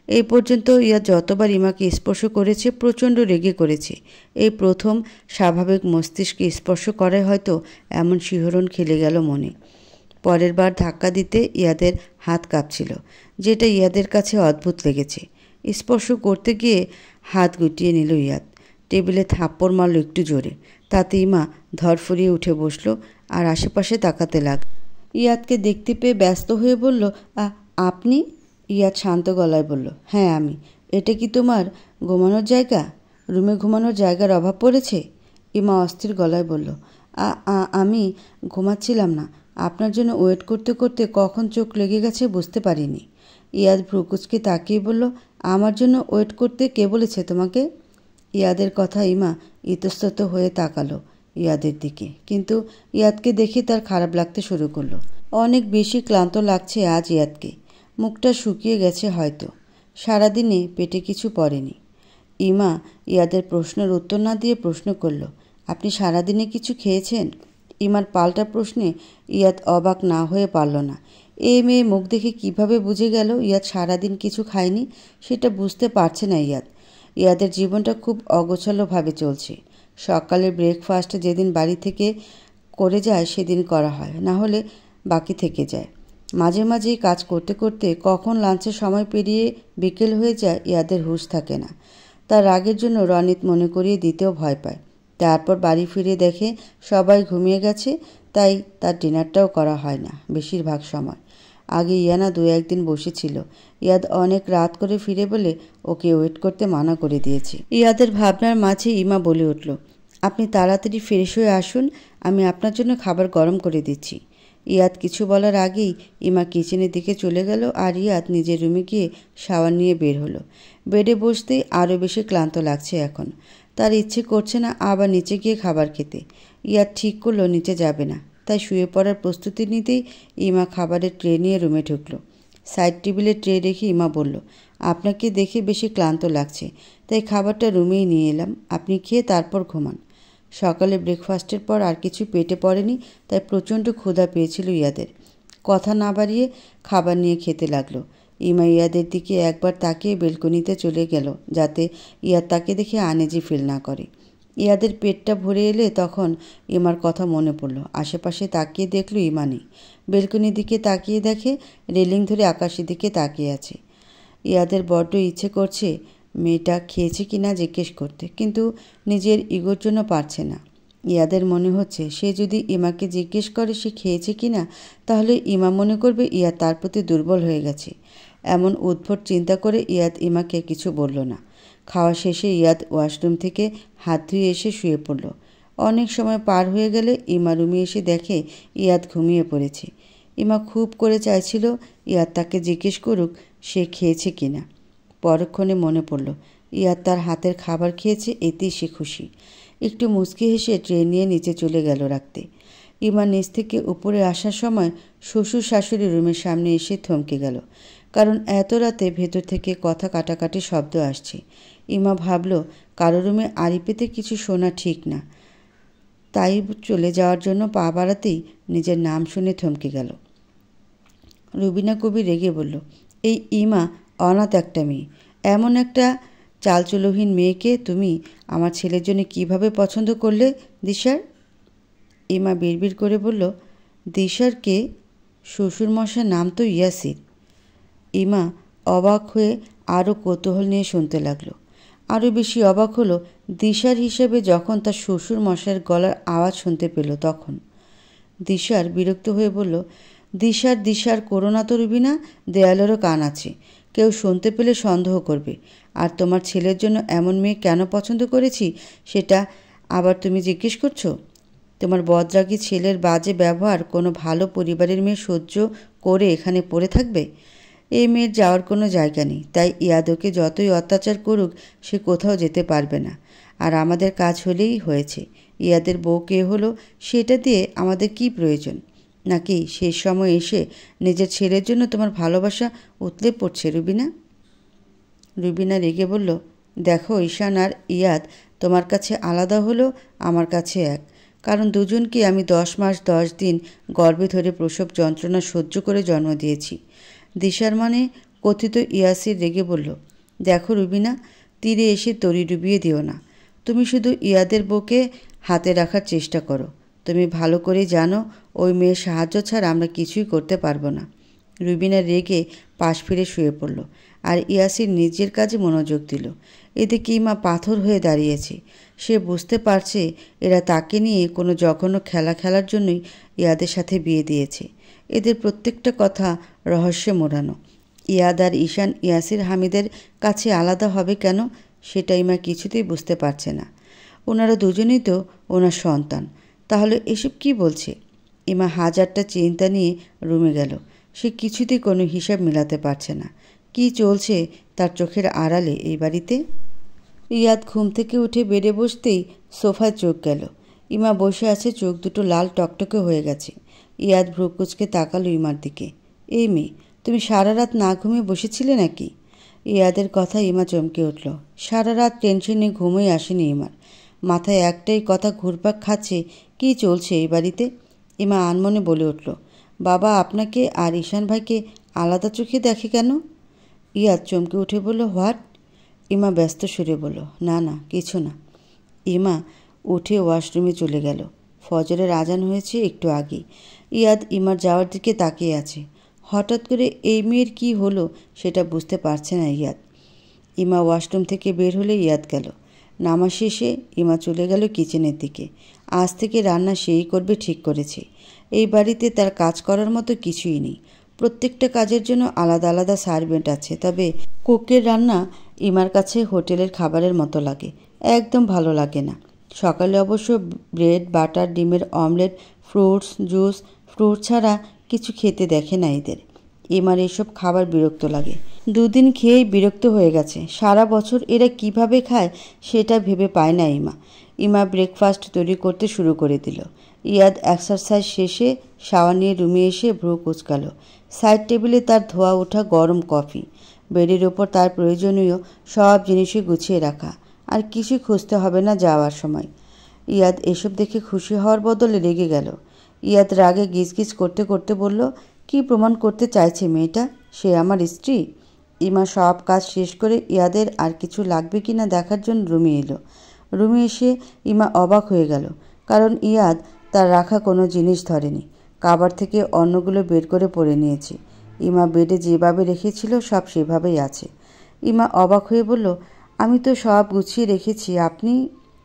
এই পর্যন্ত ইয়াদ যতবার ইমাকে স্পর্শ করেছে প্রচণ্ড রেগে করেছে। এই প্রথম স্বাভাবিক মস্তিষ্কে স্পর্শ করায় হয়তো এমন শিহরণ খেলে গেল মনে। পরের বার ধাক্কা দিতে ইয়াদের হাত কাঁপছিল, যেটা ইয়াদের কাছে অদ্ভুত লেগেছে। স্পর্শ করতে গিয়ে হাত গুটিয়ে নিল ইয়াদ। টেবিলে থাপ্পড় মারল একটু জোরে। তাতে ইমা ধরফরিয়ে উঠে বসলো আর আশেপাশে তাকাতে লাগ। ইয়াদকে দেখতে পেয়ে ব্যস্ত হয়ে বলল, আপনি? ইয়াদ শান্ত গলায় বলল, হ্যাঁ আমি। এটা কি তোমার ঘুমানোর জায়গা? রুমে ঘুমানোর জায়গার অভাব পড়েছে? ইমা অস্থির গলায় বলল, আমি ঘুমাচ্ছিলাম না, আপনার জন্য ওয়েট করতে করতে কখন চোখ লেগে গেছে বুঝতে পারিনি। ইয়াদ ভ্রুকুচকে তাকিয়ে বলল, আমার জন্য ওয়েট করতে কে বলেছে তোমাকে? ইয়াদের কথা ইমা ইতস্তত হয়ে তাকালো ইয়াদের দিকে, কিন্তু ইয়াদকে দেখে তার খারাপ লাগতে শুরু করলো। অনেক বেশি ক্লান্ত লাগছে আজ ইয়াদকে। মুখটা শুকিয়ে গেছে হয়তো, সারাদিনে পেটে কিছু পড়েনি। ইমা ইয়াদের প্রশ্নের উত্তর না দিয়ে প্রশ্ন করল, আপনি সারাদিনে কিছু খেয়েছেন? ইমার পাল্টা প্রশ্নে ইয়াদ অবাক না হয়ে পারল না। এই মেয়ে মুখ দেখে কিভাবে বুঝে গেল ইয়াদ সারাদিন কিছু খায়নি সেটা বুঝতে পারছে না ইয়াদ। ইয়াদের জীবনটা খুব অগোছালোভাবে চলছে। সকালের ব্রেকফাস্ট যেদিন বাড়ি থেকে করে যায় সেদিন করা হয়, না হলে বাকি থেকে যায়। মাঝে মাঝেই কাজ করতে করতে কখন লাঞ্চের সময় পেরিয়ে বিকেল হয়ে যায় ইয়াদের হুঁশ থাকে না। তার রাগের জন্য রনিত মনে করিয়ে দিতেও ভয় পায়। তারপর বাড়ি ফিরে দেখে সবাই ঘুমিয়ে গেছে, তাই তার ডিনারটাও করা হয় না বেশিরভাগ সময়। আগে ইয়ানা 2-1 দিন বসেছিল। ইয়াদ অনেক রাত করে ফিরে বলে ওকে ওয়েট করতে মানা করে দিয়েছে। ইয়াদের ভাবনার মাঝে ইমা বলে উঠল, আপনি তাড়াতাড়ি ফ্রেশ হয়ে আসুন, আমি আপনার জন্য খাবার গরম করে দিচ্ছি। ইয়াদ কিছু বলার আগেই ইমা কিচেনের দিকে চলে গেল আর ইয়াদ নিজের রুমে গিয়ে শাওয়ার নিয়ে বের হলো। বেডে বসতেই আরও বেশি ক্লান্ত লাগছে এখন। তার ইচ্ছে করছে না আবার নিচে গিয়ে খাবার খেতে। ইয়াদ ঠিক করলো নিচে যাবে না, তাই শুয়ে পড়ার প্রস্তুতি নিতেই ইমা খাবারের ট্রে নিয়ে রুমে ঢুকলো। সাইড টেবিলে ট্রে রেখে ইমা বলল, আপনাকে দেখে বেশি ক্লান্ত লাগছে, তাই খাবারটা রুমেই নিয়ে এলাম, আপনি খেয়ে তারপর ঘুমান। সকালে ব্রেকফাস্টের পর আর কিছু পেটে পড়েনি, তাই প্রচণ্ড ক্ষুধা পেয়েছিল ইয়াদের। কথা না বাড়িয়ে খাবার নিয়ে খেতে লাগলো। ইমা ইয়াদের দিকে একবার তাকিয়ে বেলকনিতে চলে গেল যাতে ইয়াদ তাকে দেখে আনেজি ফিল না করে। ইয়াদের পেটটা ভরে এলে তখন ইমার কথা মনে পড়ল। আশেপাশে তাকিয়ে দেখল ইমা নেই। বেলকনির দিকে তাকিয়ে দেখে রেলিং ধরে আকাশের দিকে তাকিয়ে আছে। ইয়াদের বড্ড ইচ্ছে করছে মেয়েটা খেয়েছে কিনা জিজ্ঞেস করতে, কিন্তু নিজের ইগোর জন্য পারছে না। ইয়াদের মনে হচ্ছে সে যদি ইমাকে জিজ্ঞেস করে সে খেয়েছে কিনা, তাহলে ইমা মনে করবে ইয়াদ তার প্রতি দুর্বল হয়ে গেছে। এমন উদ্ভট চিন্তা করে ইয়াদ ইমাকে কিছু বলল না। খাওয়া শেষে ইয়াদ ওয়াশরুম থেকে হাত ধুয়ে এসে শুয়ে পড়ল। অনেক সময় পার হয়ে গেলে ইমা রুমে এসে দেখে ইয়াদ ঘুমিয়ে পড়েছে। ইমা খুব করে চাইছিল ইয়াদ তাকে জিজ্ঞেস করুক সে খেয়েছে কিনা। পরক্ষণে মনে পড়ল ইয়াদ তার হাতের খাবার খেয়েছে, এতেই সে খুশি। একটু মুচকি হেসে ট্রে নিয়ে নিচে চলে গেল রাখতে। ইমা নিচ থেকে উপরে আসার সময় শ্বশুর শাশুড়ি রুমের সামনে এসে থমকে গেল, কারণ এত রাতে ভেতর থেকে কথা কাটাকাটি শব্দ আসছে। ইমা ভাবল কারো রুমে আড়ি পেতে কিছু শোনা ঠিক না, তাই চলে যাওয়ার জন্য পা বাড়াতেই নিজের নাম শুনে থমকে গেল। রুবিনা কবি রেগে বলল, এই ইমা অনাথ একটা মেয়ে, এমন একটা চালচুলোহীন মেয়েকে তুমি আমার ছেলের জন্য কিভাবে পছন্দ করলে দিশার? ইমা বিড়বিড় করে বলল, দিশার কে? শ্বশুরমশার নাম তো ইয়াসির। ইমা অবাক হয়ে আরও কৌতূহল নিয়ে শুনতে লাগলো। আরও বেশি অবাক হলো দিশার হিসেবে যখন তার শ্বশুর মশাইয়ের গলার আওয়াজ শুনতে পেল তখন। দিশার বিরক্ত হয়ে বলল, দিশার করো না তো রুবিনা, দেয়ালেরও কান আছে, কেউ শুনতে পেলে সন্দেহ করবে। আর তোমার ছেলের জন্য এমন মেয়ে কেন পছন্দ করেছি সেটা আবার তুমি জিজ্ঞেস করছো? তোমার বদরাগী ছেলের বাজে ব্যবহার কোনো ভালো পরিবারের মেয়ে সহ্য করে এখানে পড়ে থাকবে? এই মেয়ের যাওয়ার কোনো জায়গা নেই, তাই ইয়াদকে যতই অত্যাচার করুক সে কোথাও যেতে পারবে না। আর আমাদের কাজ হলেই হয়েছে। ইয়াদের বউ কে হলো সেটা দিয়ে আমাদের কি প্রয়োজন? নাকি শেষ সময় এসে নিজের ছেলের জন্য তোমার ভালোবাসা উতলে পড়ছে রুবিনা? রুবিনা রেগে বলল, দেখো ঈশান আর ইয়াদ তোমার কাছে আলাদা হলো আমার কাছে এক, কারণ দুজনকে আমি 10 মাস 10 দিন গর্ভে ধরে প্রসব যন্ত্রণা সহ্য করে জন্ম দিয়েছি। দিশার মানে কথিত ইয়াসির রেগে বলল, দেখো রুবিনা, তীরে এসে তরি ডুবিয়ে দিও না। তুমি শুধু ইয়াদের বউকে হাতে রাখার চেষ্টা করো। তুমি ভালো করে জানো ওই মেয়ের সাহায্য ছাড়া আমরা কিছুই করতে পারবো না। রুবিনা রেগে পাশ ফিরে শুয়ে পড়ল আর ইয়াসির নিজের কাজে মনোযোগ দিল। এদিকে ইমা পাথর হয়ে দাঁড়িয়েছে। সে বুঝতে পারছে এরা তাকে নিয়ে কোনো জঘন্য খেলা খেলার জন্যই ইয়াদের সাথে বিয়ে দিয়েছে। এদের প্রত্যেকটা কথা রহস্যে মোড়ানো। ইয়াদ আর ঈশান ইয়াসির হামিদের কাছে আলাদা হবে কেন সেটা ইমা কিছুতেই বুঝতে পারছে না। ওনারা দুজনেই তো ওনার সন্তান, তাহলে এসব কি বলছে? ইমা হাজারটা চিন্তা নিয়ে রুমে গেল। সে কিছুতেই কোনো হিসাব মেলাতে পারছে না। কি চলছে তার চোখের আড়ালে এই বাড়িতে? ইয়াদ ঘুম থেকে উঠে বেডে বসতেই সোফায় চোখ গেল। ইমা বসে আছে, চোখ দুটো লাল টকটকে হয়ে গেছে। ইয়াদ ভ্রু কুঁচকে তাকালো ইমার দিকে। এই মেয়ে, তুমি সারা রাত না ঘুমিয়ে বসেছিলে নাকি? ইয়াদের কথা ইমা চমকে উঠল। সারা রাত টেনশনে ঘুমই আসেনি ইমার। মাথায় একটাই কথা ঘুরপাক খাচ্ছে, কি চলছে এই বাড়িতে? ইমা আনমনে বলে উঠল, বাবা আপনাকে আর ঈশান ভাইকে আলাদা চোখে দেখে কেন? ইয়াদ চমকে উঠে বলল, হোয়াট? ইমা ব্যস্ত সুরে বলল, না না কিছু না। ইমা উঠে ওয়াশরুমে চলে গেল। ফজরের আজান হয়েছে একটু আগে। ইয়াদ ইমার যাওয়ার দিকে তাকিয়ে আছে। হঠাৎ করে এই মেয়ের কী হলো সেটা বুঝতে পারছে না ইয়াদ। ইমা ওয়াশরুম থেকে বের হলে ইয়াদ গেল। নামাজ শেষে ইমা চলে গেল কিচেনের দিকে। আজ থেকে রান্না সেই করবে ঠিক করেছে। এই বাড়িতে তার কাজ করার মতো কিছুই নেই। প্রত্যেকটা কাজের জন্য আলাদা আলাদা সার্ভেন্ট আছে, তবে কুকের রান্না ইমার কাছে হোটেলের খাবারের মতো লাগে, একদম ভালো লাগে না। সকালে অবশ্য ব্রেড, বাটার, ডিমের অমলেট, ফ্রুটস জুস, ফ্রুট ছাড়া কিছু খেতে দেখে না এদের। ইমার এসব খাবার বিরক্ত লাগে। দুদিন খেয়েই বিরক্ত হয়ে গেছে। সারা বছর এরা কিভাবে খায় সেটা ভেবে পায় না ইমা। ইমা ব্রেকফাস্ট তৈরি করতে শুরু করে দিল। ইয়াদ এক্সারসাইজ শেষে শাওয়ার নিয়ে রুমে এসে ভ্রু কুঁচকাল। সাইড টেবিলে তার ধোয়া ওঠা গরম কফি, বেডের ওপর তার প্রয়োজনীয় সব জিনিসই গুছিয়ে রাখা, আর কিছু খুঁজতে হবে না যাওয়ার সময়। ইয়াদ এসব দেখে খুশি হওয়ার বদলে রেগে গেল। ইয়াদ রাগে গিজগিজ করতে করতে বলল, কি প্রমাণ করতে চাইছে মেয়েটা সে আমার স্ত্রী? ইমা সব কাজ শেষ করে ইয়াদের আর কিছু লাগবে কি না দেখার জন্য রুমে এলো। রুমে এসে ইমা অবাক হয়ে গেল, কারণ ইয়াদ তার রাখা কোনো জিনিস ধরেনি। কাবার থেকে অন্যগুলো বের করে পরে নিয়েছে। ইমা বেডে যেভাবে রেখেছিল সব সেভাবেই আছে। ইমা অবাক হয়ে বলল, আমি তো সব গুছিয়ে রেখেছি, আপনি?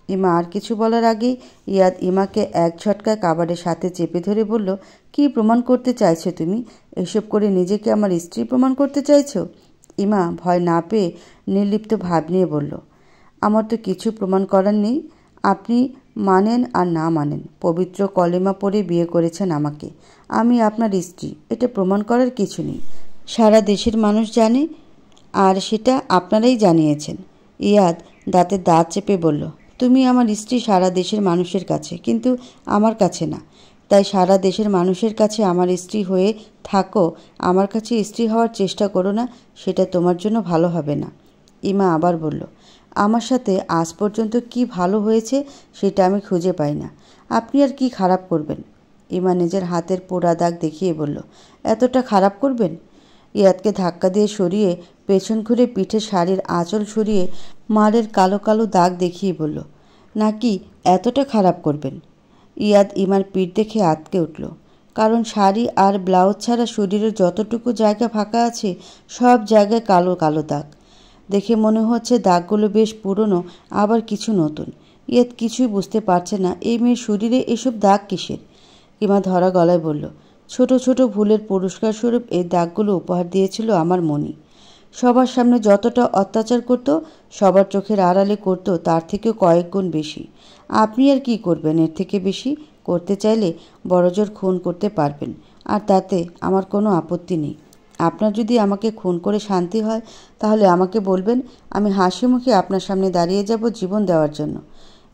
ইমা আর কিছু বলার আগেই ইয়াদ ইমাকে এক ঝটকায় কাবারের সাথে চেপে ধরে বলল, কি প্রমাণ করতে চাইছো তুমি? এসব করে নিজেকে আমার স্ত্রী প্রমাণ করতে চাইছো? ইমা ভয় না পেয়ে নির্লিপ্ত ভাব নিয়ে বলল, আমার তো কিছু প্রমাণ করার নেই। আপনি মানেন আর না মানেন, পবিত্র কলেমা পড়ে বিয়ে করেছেন আমাকে। আমি আপনার স্ত্রী, এটা প্রমাণ করার কিছু নেই। সারা দেশের মানুষ জানে, আর সেটা আপনারাই জানিয়েছেন। ইয়াদ দাঁতে দাঁত চেপে বলল, তুমি আমার স্ত্রী সারা দেশের মানুষের কাছে, কিন্তু আমার কাছে না। তাই সারা দেশের মানুষের কাছে আমার স্ত্রী হয়ে থাকো, আমার কাছে স্ত্রী হওয়ার চেষ্টা করো না, সেটা তোমার জন্য ভালো হবে না। ইমা আবার বলল, আমার সাথে আজ পর্যন্ত কি ভালো হয়েছে সেটা আমি খুঁজে পাই না। আপনি আর কি খারাপ করবেন? ইমা নিজের হাতের পোড়া দাগ দেখিয়ে বলল, এতটা খারাপ করবেন? ইয়াদকে ধাক্কা দিয়ে সরিয়ে পেছন ঘুরে পিঠে শাড়ির আঁচল সরিয়ে মারের কালো কালো দাগ দেখিয়ে বলল, নাকি এতটা খারাপ করবেন? ইয়াদ ইমার পিঠ দেখে আঁতকে উঠল, কারণ শাড়ি আর ব্লাউজ ছাড়া শরীরের যতটুকু জায়গা ফাঁকা আছে সব জায়গায় কালো কালো দাগ। দেখে মনে হচ্ছে দাগগুলো বেশ পুরনো, আবার কিছু নতুন। ইয়াদ কিছুই বুঝতে পারছে না এই মেয়ের শরীরে এসব দাগ কিসের। ইমা ধরা গলায় বলল, ছোট ছোট ভুলের পুরস্কার স্বরূপ এই দাগগুলো উপহার দিয়েছিল আমার মনি। সবার সামনে যতটা অত্যাচার করত, সবার চোখের আড়ালে করত, তার থেকে কয়েক গুণ বেশি। আপনি আর কি করবেন এর থেকে বেশি? করতে চাইলে বড়জোর খুন করতে পারবেন, আর তাতে আমার কোনো আপত্তি নেই। আপনার যদি আমাকে খুন করে শান্তি হয় তাহলে আমাকে বলবেন, আমি হাসি মুখে আপনার সামনে দাঁড়িয়ে যাব জীবন দেওয়ার জন্য।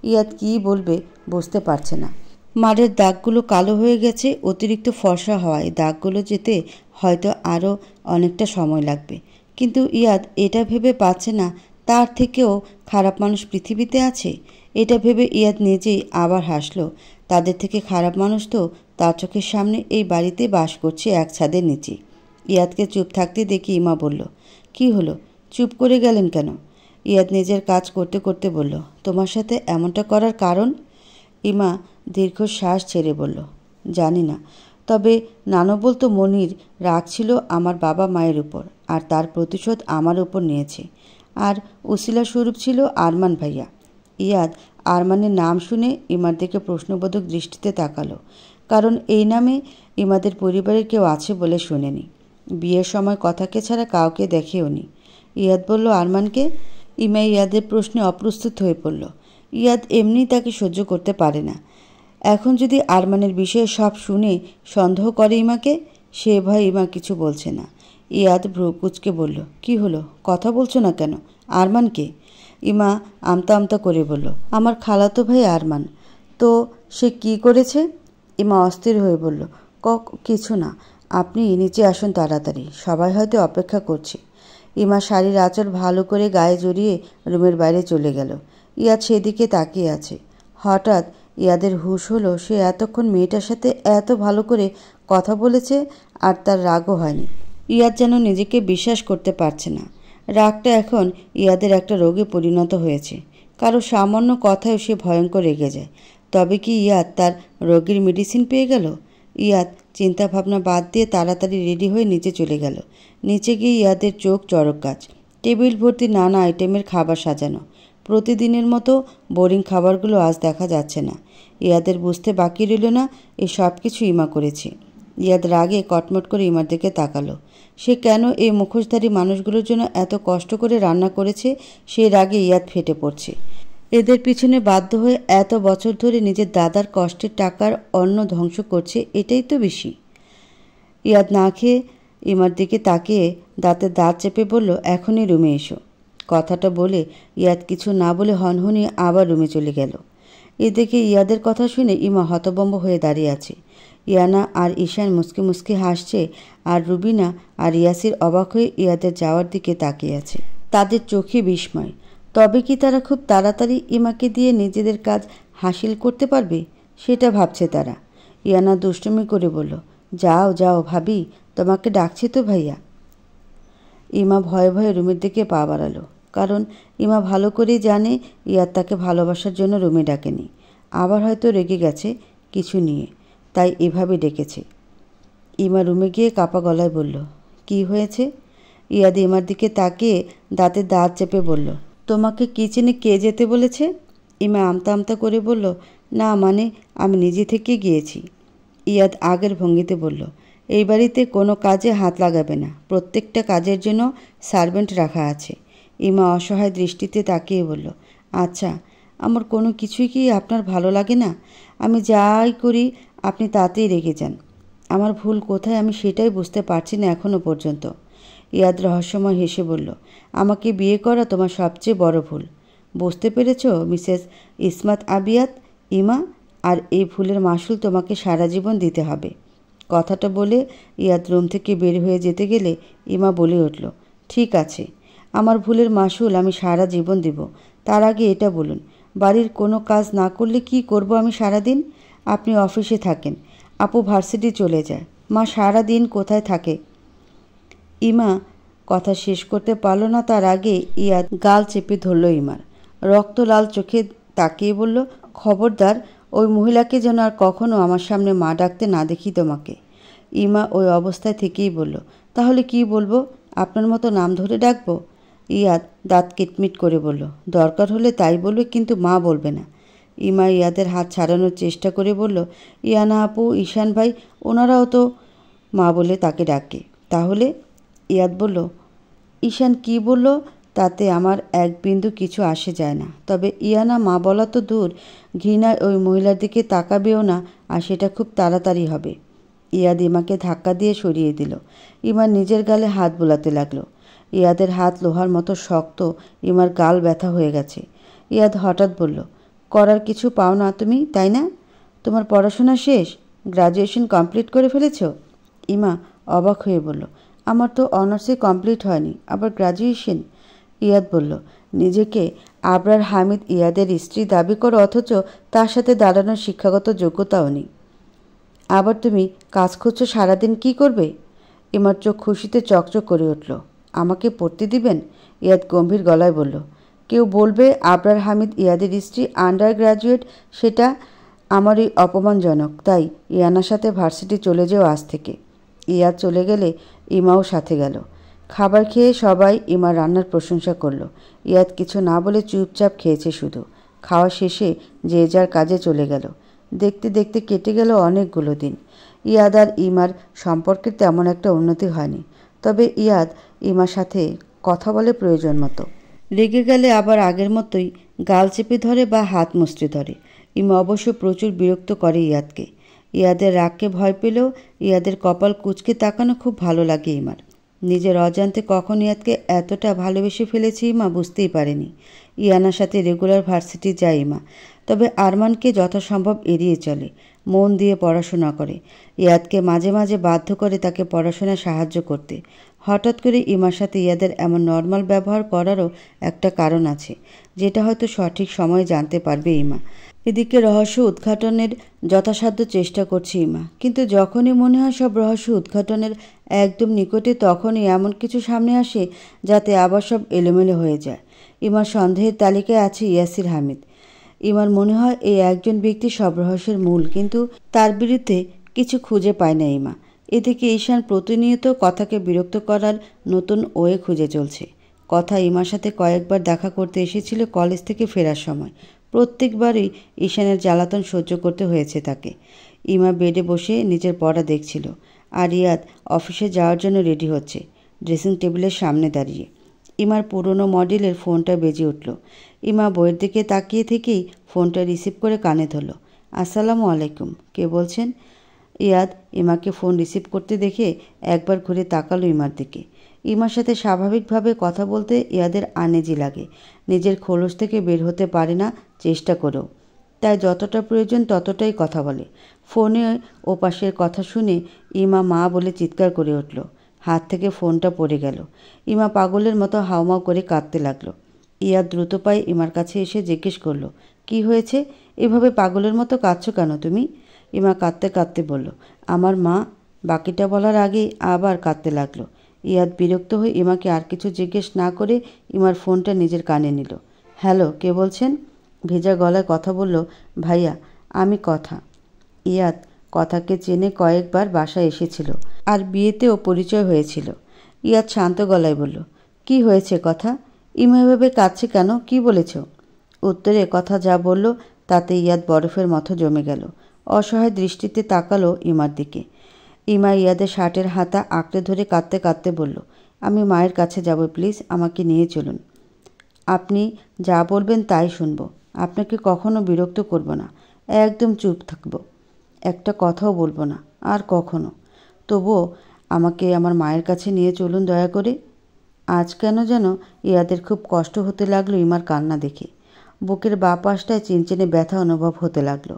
ইয়াদ কী বলবে বুঝতে পারছে না। মারের দাগগুলো কালো হয়ে গেছে অতিরিক্ত ফর্সা হওয়ায়। দাগগুলো যেতে হয়তো আরও অনেকটা সময় লাগবে, কিন্তু ইয়াদ এটা ভেবে পাচ্ছে না তার থেকেও খারাপ মানুষ পৃথিবীতে আছে। এটা ভেবে ইয়াদ নিজেই আবার হাসল। তাদের থেকে খারাপ মানুষ তো তার চোখের সামনে এই বাড়িতে বাস করছে এক ছাদের নিচে। ইয়াদকে চুপ থাকতে দেখে ইমা বলল, কি হলো, চুপ করে গেলেন কেন? ইয়াদ নিজের কাজ করতে করতে বলল, তোমার সাথে এমনটা করার কারণ? ইমা দীর্ঘশ্বাস ছেড়ে বলল, জানি না, তবে নানু বলতো মনির রাগ ছিল আমার বাবা মায়ের উপর, আর তার প্রতিশোধ আমার উপর নিয়েছে। আর উসিলা স্বরূপ ছিল আরমান ভাইয়া। ইয়াদ আরমানের নাম শুনে ইমার দিকে প্রশ্নবোধক দৃষ্টিতে তাকালো, কারণ এই নামে ইমাদের পরিবারের কেউ আছে বলে শুনেনি। বিয়ের সময় কথাকে ছাড়া কাউকে দেখেওনি। ইয়াদ বলল, আরমানকে? ইমা ইয়াদের প্রশ্নে অপ্রস্তুত হয়ে পড়ল। ইয়াদ এমনি তাকে সহ্য করতে পারে না। এখন যদি আরমানের বিষয়ে সব শুনে সন্দেহ করে ইমাকে, সে ভয় ইমা কিছু বলছে না। ইয়াদ ভ্রু কুচকে বলল, কি হলো, কথা বলছো না কেন? আরমানকে? ইমা আমতা আমতা করে বলল, আমার খালাতো ভাই আরমান। তো সে কি করেছে? ইমা অস্থির হয়ে বলল, কিছু না, আপনি নিচে আসুন তাড়াতাড়ি, সবাই হয়তো অপেক্ষা করছে। ইমা শাড়ির আঁচল ভালো করে গায়ে জড়িয়ে রুমের বাইরে চলে গেল। ইয়াদ সেদিকে তাকিয়ে আছে। হঠাৎ ইয়াদের হুঁশ হলো সে এতক্ষণ মেয়েটার সাথে এত ভালো করে কথা বলেছে আর তার রাগও হয়নি। ইয়াদ যেন নিজেকে বিশ্বাস করতে পারছে না। রাগটা এখন ইয়াদের একটা রোগে পরিণত হয়েছে। কারো সামান্য কথায় সে ভয়ঙ্কর রেগে যায়। তবে কি ইয়াদ তার রোগীর মেডিসিন পেয়ে গেল? ইয়াদ চিন্তা ভাবনা বাদ দিয়ে তাড়াতাড়ি রেডি হয়ে নিচে চলে গেল। নিচে গিয়ে ইয়াদের চোখ চড়ক গাছ। টেবিল ভর্তি নানা আইটেমের খাবার সাজানো। প্রতিদিনের মতো বোরিং খাবারগুলো আজ দেখা যাচ্ছে না। ইয়াদের বুঝতে বাকি রইল না এই সব কিছু ইমা করেছে। ইয়াদ রাগে কটমট করে ইমার দিকে তাকালো। সে কেন এই মুখোশধারী মানুষগুলোর জন্য এত কষ্ট করে রান্না করেছে সে রাগে ইয়াদ ফেটে পড়ছে। এদের পিছনে বাধ্য হয়ে এত বছর ধরে নিজের দাদার কষ্টের টাকার অন্ন ধ্বংস করছে, এটাই তো বেশি। ইয়াদ না খেয়ে ইমার দিকে তাকিয়ে দাঁতে দাঁত চেপে বলল, এখনই রুমে এসো। কথাটা বলে ইয়াদ কিছু না বলে হনহনিয়ে আবার রুমে চলে গেল। এদিকে ইয়াদের কথা শুনে ইমা হতভম্ব হয়ে দাঁড়িয়ে আছে। ইয়ানা আর ঈশান মুসকি মুসকি হাসছে আর রুবিনা আর ইয়াসির অবাক হয়ে ইয়াদের যাওয়ার দিকে তাকিয়ে আছে। তাদের চোখে বিস্ময়। তবে কি তারা খুব তাড়াতাড়ি ইমাকে দিয়ে নিজেদের কাজ হাসিল করতে পারবে সেটা ভাবছে তারা। ইয়ানা দুষ্টুমি করে বলল, যাও যাও ভাবি, তোমাকে ডাকছে তো ভাইয়া। ইমা ভয়ে ভয়ে রুমের দিকে পা বাড়ালো। কারণ ইমা ভালো করেই জানে ইয়াদ তাকে ভালোবাসার জন্য রুমে ডাকেনি। আবার হয়তো রেগে গেছে কিছু নিয়ে, তাই এভাবে ডেকেছে। ইমা রুমে গিয়ে কাপা গলায় বলল, কি হয়েছে? ইয়াদ ইমার দিকে তাকিয়ে দাঁতে দাঁত চেপে বলল, তোমাকে কিচেনে কে যেতে বলেছে? ইমা আমতা আমতা করে বলল, না মানে আমি নিজে থেকে গিয়েছি। ইয়াদ আগের ভঙ্গিতে বলল, এই বাড়িতে কোনো কাজে হাত লাগাবে না, প্রত্যেকটা কাজের জন্য সার্ভেন্ট রাখা আছে। ইমা অসহায় দৃষ্টিতে তাকিয়ে বলল, আচ্ছা, আমার কোনো কিছুই কি আপনার ভালো লাগে না? আমি যাই করি আপনি তাতেই রেগে যান। আমার ভুল কোথায় আমি সেটাই বুঝতে পারছি না এখনও পর্যন্ত। ইয়াদ রহস্যময় হেসে বলল, আমাকে বিয়ে করা তোমার সবচেয়ে বড় ভুল। বুঝতে পেরেছ মিসেস ইসমাত আবিয়াত? ইমা, আর এই ভুলের মাসুল তোমাকে সারা জীবন দিতে হবে। কথাটা বলে ইয়াদ রুম থেকে বের হয়ে যেতে গেলে ইমা বলে উঠল, ঠিক আছে, আমার ভুলের মাসুল আমি সারা জীবন দিব। তার আগে এটা বলুন, বাড়ির কোনো কাজ না করলে কি করব আমি সারাদিন? আপনি অফিসে থাকেন, আপু ভার্সিটি চলে যায়, মা সারা দিন কোথায় থাকে? ইমা কথা শেষ করতে পারল না, তার আগে ইয়াদ গাল চেপে ধরল ইমার। রক্ত লাল চোখে তাকিয়ে বলল, খবরদার ওই মহিলাকে যেন আর কখনো আমার সামনে মা ডাকতে না দেখি তোমাকে। ইমা ওই অবস্থায় থেকেই বলল, তাহলে কি বলবো? আপনার মতো নাম ধরে ডাকবো? ইয়াদ দাঁত কিটমিট করে বলল, দরকার হলে তাই বলবে, কিন্তু মা বলবে না। ইমা ইয়াদের হাত ছাড়ানোর চেষ্টা করে বলল, ইয়ানা আপু, ঈশান ভাই, ওনারাও তো মা বলে তাকে ডাকে। তাহলে? ইয়াদ বলল, ঈশান কি বলল তাতে আমার এক বিন্দু কিছু আসে যায় না, তবে ইয়ানা মা বলা তো দূর, ঘৃণায় ওই মহিলার দিকে তাকাবেও না, আর সেটা খুব তাড়াতাড়ি হবে। ইয়াদ ইমাকে ধাক্কা দিয়ে সরিয়ে দিল। ইমা নিজের গালে হাত বোলাতে লাগলো। ইয়াদের হাত লোহার মতো শক্ত, ইমার গাল ব্যথা হয়ে গেছে। ইয়াদ হঠাৎ বলল, করার কিছু পাও না তুমি, তাই না? তোমার পড়াশোনা শেষ, গ্রাজুয়েশন কমপ্লিট করে ফেলেছ? ইমা অবাক হয়ে বলল, আমার তো অনার্সে কমপ্লিট হয়নি, আবার গ্রাজুয়েশন? ইয়াদ বলল, নিজেকে আবরার হামিদ ইয়াদের স্ত্রী দাবি করো, অথচ তার সাথে দাঁড়ানোর শিক্ষাগত যোগ্যতাও নেই। আবার তুমি কাজ খুঁজছো, সারাদিন কি করবে? ইমার চোখ খুশিতে চকচক করে উঠল। আমাকে পড়তে দিবেন? ইয়াদ গম্ভীর গলায় বলল, কেউ বলবে আবরার হামিদ ইয়াদের স্ত্রী আন্ডার গ্র্যাজুয়েট, সেটা আমারই অপমানজনক। তাই ইয়ানার সাথে ভার্সিটি চলে যেও আজ থেকে। ইয়াদ চলে গেলে ইমাও সাথে গেল। খাবার খেয়ে সবাই ইমার রান্নার প্রশংসা করল। ইয়াদ কিছু না বলে চুপচাপ খেয়েছে শুধু। খাওয়া শেষে যে যার কাজে চলে গেল। দেখতে দেখতে কেটে গেল অনেকগুলো দিন। ইয়াদ আর ইমার সম্পর্কের তেমন একটা উন্নতি হয়নি, তবে ইয়াদ ইমার সাথে কথা বলে প্রয়োজন মতো। রেগে গেলে আবার আগের মতোই গাল চেপে ধরে বা হাত মুচড়ে ধরে। ইমা অবশ্য প্রচুর বিরক্ত করে ইয়াদকে। ইয়াদের রাগকে ভয় পেলেও ইয়াদের কপাল কুঁচকে তাকানো খুব ভালো লাগে ইমার। নিজের অজান্তে কখন ইয়াদকে এতটা ভালোবেসে ফেলেছে ইমা বুঝতেই পারেনি। ইয়ানার সাথে রেগুলার ভার্সিটি যায় ইমা, তবে আরমানকে যথাসম্ভব এড়িয়ে চলে, মন দিয়ে পড়াশোনা করে। ইয়াদকে মাঝে মাঝে বাধ্য করে তাকে পড়াশোনায় সাহায্য করতে। হঠাৎ করে ইমার সাথে ইয়াদের এমন নর্মাল ব্যবহার করারও একটা কারণ আছে, যেটা হয়তো সঠিক সময়ে জানতে পারবে ইমা। এদিকে রহস্য উদ্ঘাটনের যথাসাধ্য চেষ্টা করছে ইমা, কিন্তু যখনই মনে হয় সব রহস্য উদ্ঘাটনের একদম নিকটে, তখনই এমন কিছু সামনে আসে যাতে আবার সব এলোমেলো হয়ে যায়। ইমার সন্দেহের তালিকায় আছে ইয়াসির হামিদ। ইমার মনে হয় এই একজন ব্যক্তি সব রহস্যের মূল, কিন্তু তার বিরুদ্ধে কিছু খুঁজে পায় না ইমা। এদিকে ঈশান প্রতিনিয়ত কথাকে বিরক্ত করার নতুন ওয়ে খুঁজে চলছে। কথা ইমার সাথে কয়েকবার দেখা করতে এসেছিল কলেজ থেকে ফেরার সময়। প্রত্যেকবারই ঈশানের জ্বালাতন সহ্য করতে হয়েছে তাকে। ইমা বেডে বসে নিজের পড়া দেখছিল, আর ইয়াদ অফিসে যাওয়ার জন্য রেডি হচ্ছে, ড্রেসিং টেবিলের সামনে দাঁড়িয়ে। ইমার পুরনো মডেলের ফোনটা বেজে উঠল। ইমা বইয়ের দিকে তাকিয়ে থেকেই ফোনটা রিসিভ করে কানে ধরল। আসসালামু আলাইকুম, কে বলছেন? ইয়াদ ইমাকে ফোন রিসিভ করতে দেখে একবার ঘুরে তাকালো ইমার দিকে। ইমার সাথে স্বাভাবিকভাবে কথা বলতে ইয়াদের আনেজি লাগে। নিজের খোলস থেকে বের হতে পারে না চেষ্টা করেও, তাই যতটা প্রয়োজন ততটাই কথা বলে। ফোনে ওপাশের কথা শুনে ইমা মা বলে চিৎকার করে উঠল। হাত থেকে ফোনটা পড়ে গেল। ইমা পাগলের মতো হাউমাউ করে কাঁদতে লাগলো। ইয়াদ দ্রুত পায়ে ইমার কাছে এসে জিজ্ঞেস করলো, কি হয়েছে? এভাবে পাগলের মতো কাঁদছো কেন তুমি? ইমা কাঁদতে কাঁদতে বলল, আমার মা। বাকিটা বলার আগেই আবার কাঁদতে লাগলো। ইয়াদ বিরক্ত হয়ে ইমাকে আর কিছু জিজ্ঞেস না করে ইমার ফোনটা নিজের কানে নিল। হ্যালো, কে বলছেন? ভেজা গলায় কথা বলল, ভাইয়া, আমি কথা। ইয়াদ কথাকে চেনে, কয়েকবার বাসায় এসেছিল, আর বিয়েতেও পরিচয় হয়েছিল। ইয়াদ শান্ত গলায় বলল, কি হয়েছে কথা? ইমা এভাবে কাঁদছে কেন? কি বলেছ? উত্তরে কথা যা বলল তাতে ইয়াদ বরফের মতো জমে গেল। অসহায় দৃষ্টিতে তাকালো ইমার দিকে। ইমা ইয়াদের শার্টের হাতা আঁকড়ে ধরে কাঁদতে কাঁদতে বলল, আমি মায়ের কাছে যাব, প্লিজ আমাকে নিয়ে চলুন। আপনি যা বলবেন তাই শুনবো, আপনাকে কখনো বিরক্ত করব না, একদম চুপ থাকব, একটা কথাও বলবো না আর কখনো। তবুও আমাকে আমার মায়ের কাছে নিয়ে চলুন দয়া করে। আজ কেন যেন ইয়াদের খুব কষ্ট হতে লাগলো ইমার কান্না দেখে। বুকের বাঁ পাশটায় চিনচিনে ব্যথা অনুভব হতে লাগলো।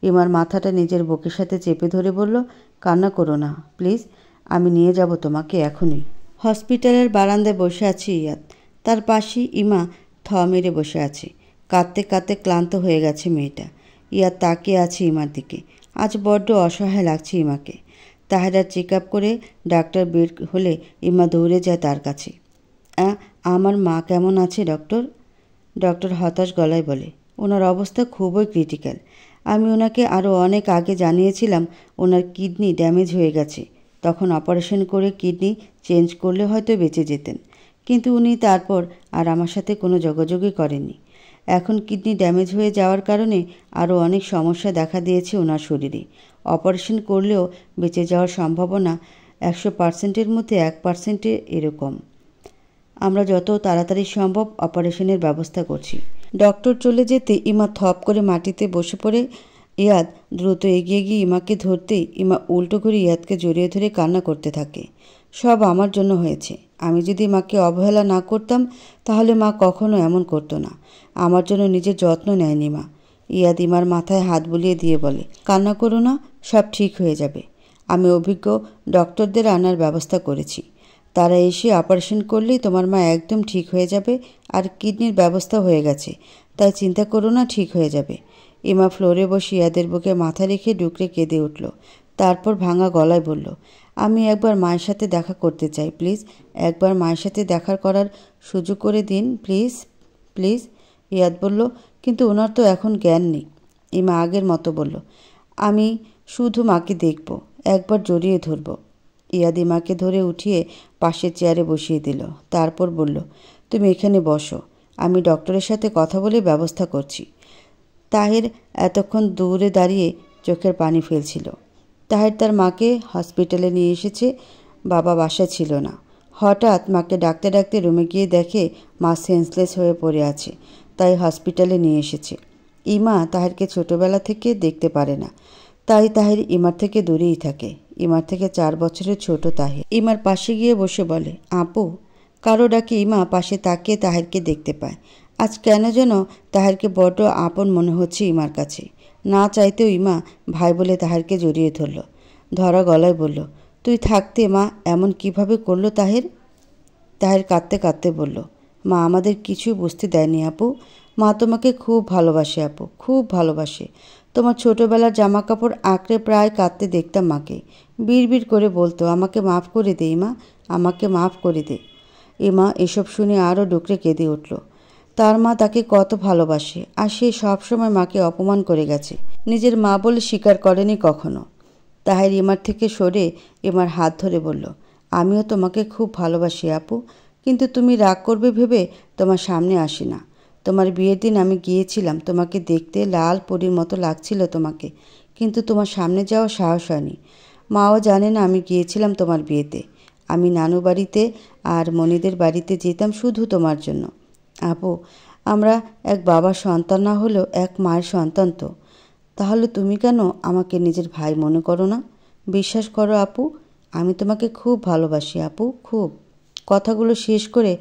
ইমার মাথাটা নিজের বুকের সাথে চেপে ধরে বলল, কান্না করো না প্লিজ, আমি নিয়ে যাব তোমাকে এখনই। হসপিটালের বারান্দায় বসে আছে ইয়াদ, তার পাশেই ইমা থ মেরে বসে আছে। কাঁদতে কাঁদতে ক্লান্ত হয়ে গেছে মেয়েটা। ইয়াদ তাকিয়ে আছে ইমার দিকে। আজ বড্ড অসহায় লাগছে ইমাকে। তাহেরা চেক আপ করে ডাক্তার বের হলে ইমা দৌড়ে যায় তার কাছে। আমার মা কেমন আছে ডক্টর? ডক্টর হতাশ গলায় বলে, ওনার অবস্থা খুবই ক্রিটিক্যাল। আমি ওনাকে আরও অনেক আগে জানিয়েছিলাম ওনার কিডনি ড্যামেজ হয়ে গেছে, তখন অপারেশন করে কিডনি চেঞ্জ করলে হয়তো বেঁচে যেতেন, কিন্তু উনি তারপর আর আমার সাথে কোনো যোগাযোগই করেননি। এখন কিডনি ড্যামেজ হয়ে যাওয়ার কারণে আরও অনেক সমস্যা দেখা দিয়েছে ওনার শরীরে। অপারেশন করলেও বেঁচে যাওয়ার সম্ভাবনা 100%-এর মধ্যে 1%-এ এরকম। আমরা যত তাড়াতাড়ি সম্ভব অপারেশনের ব্যবস্থা করছি। ডক্টর চলে যেতে ইমা থপ করে মাটিতে বসে পড়ে। ইয়াদ দ্রুত এগিয়ে গিয়ে ইমাকে ধরতেই ইমা উল্টো করে ইয়াদকে জড়িয়ে ধরে কান্না করতে থাকে। সব আমার জন্য হয়েছে। আমি যদি মাকে অবহেলা না করতাম তাহলে মা কখনো এমন করতো না। আমার জন্য নিজের যত্ন নেয়নি মা। ইয়াদ ইমার মাথায় হাত বুলিয়ে দিয়ে বলে, কান্না করো না, সব ঠিক হয়ে যাবে। আমি অভিজ্ঞ ডক্টরদের আনার ব্যবস্থা করেছি। তারা এসে অপারেশন করলেই তোমার মা একদম ঠিক হয়ে যাবে, আর কিডনির ব্যবস্থা হয়ে গেছে, তাই চিন্তা করো না, ঠিক হয়ে যাবে। ইমা ফ্লোরে বসে ইয়াদের বুকে মাথা রেখে ডুকরে কেঁদে উঠল। তারপর ভাঙা গলায় বলল, আমি একবার মায়ের সাথে দেখা করতে চাই, প্লিজ একবার মায়ের সাথে দেখা করার সুযোগ করে দিন, প্লিজ প্লিজ। ইয়াদ বলল, কিন্তু ওনার তো এখন জ্ঞান নেই। ইমা আগের মতো বলল, আমি শুধু মাকে দেখব, একবার জড়িয়ে ধরব। ইয়াদ ইমাকে ধরে উঠিয়ে পাশের চেয়ারে বসিয়ে দিল। তারপর বলল, তুমি এখানে বসো, আমি ডক্টরের সাথে কথা বলে ব্যবস্থা করছি। তাহের এতক্ষণ দূরে দাঁড়িয়ে চোখের পানি ফেলছিল। তাহের তার মাকে হসপিটালে নিয়ে এসেছে, বাবা বাসায় ছিল না। হঠাৎ মাকে ডাকতে ডাকতে রুমে গিয়ে দেখে মা সেন্সলেস হয়ে পড়ে আছে, তাই হসপিটালে নিয়ে এসেছে। ইমা তাহেরকে ছোটবেলা থেকে দেখতে পারে না, তাই তাহের ইমার থেকে দূরেই থাকে। ইমার থেকে 4 বছরের ছোট তাহের ইমার পাশে গিয়ে বসে বলে, আপু। কারো ডাকে ইমা পাশে তাকিয়ে তাহেরকে দেখতে পায়। আজ কেন যেন তাহেরকে বড্ড আপন মনে হচ্ছে ইমার কাছে। না চাইতেও ইমা ভাই বলে তাহেরকে জড়িয়ে ধরল। ধরা গলায় বলল, তুই থাকতে মা এমন কিভাবে করলো তাহের? তাহের কাঁদতে কাঁদতে বলল, মা আমাদের কিছুই বুঝতে দেয়নি আপু। মা তোমাকে খুব ভালোবাসে আপু, খুব ভালোবাসে। তোমার ছোটবেলার জামা কাপড় আঁকড়ে প্রায় কাঁদতে দেখতাম মাকে। বিড়বিড় করে বলতো, আমাকে মাফ করে দে মা, আমাকে মাফ করে দে। মা এসব শুনে আরও ডুকরে কেঁদে উঠল। তার মা তাকে কত ভালোবাসে, আর সে সবসময় মাকে অপমান করে গেছে, নিজের মা বলে স্বীকার করেনি কখনো। তাহের ইমার থেকে সরে ইমার হাত ধরে বলল, আমিও তোমাকে খুব ভালোবাসি আপু, কিন্তু তুমি রাগ করবে ভেবে তোমার সামনে আসি না। তোমার বিয়ের দিন আমি গিয়েছিলাম তোমাকে দেখতে, লাল পরীর মতো লাগছিল তোমাকে, কিন্তু তোমার সামনে যাওয়ার সাহস হয়নি। মাও জানে না আমি গিয়েছিলাম তোমার বিয়েতে। আমি নানু বাড়িতে আর মনিদের বাড়িতে যেতাম শুধু তোমার জন্য। আপু, আমরা এক বাবার সন্তান না হলেও এক মায়ের সন্তান তো। তাহলে তুমি কেন আমাকে নিজের ভাই মনে করো না? বিশ্বাস করো আপু, আমি তোমাকে খুব ভালোবাসি আপু, খুব। কথাগুলো শেষ করে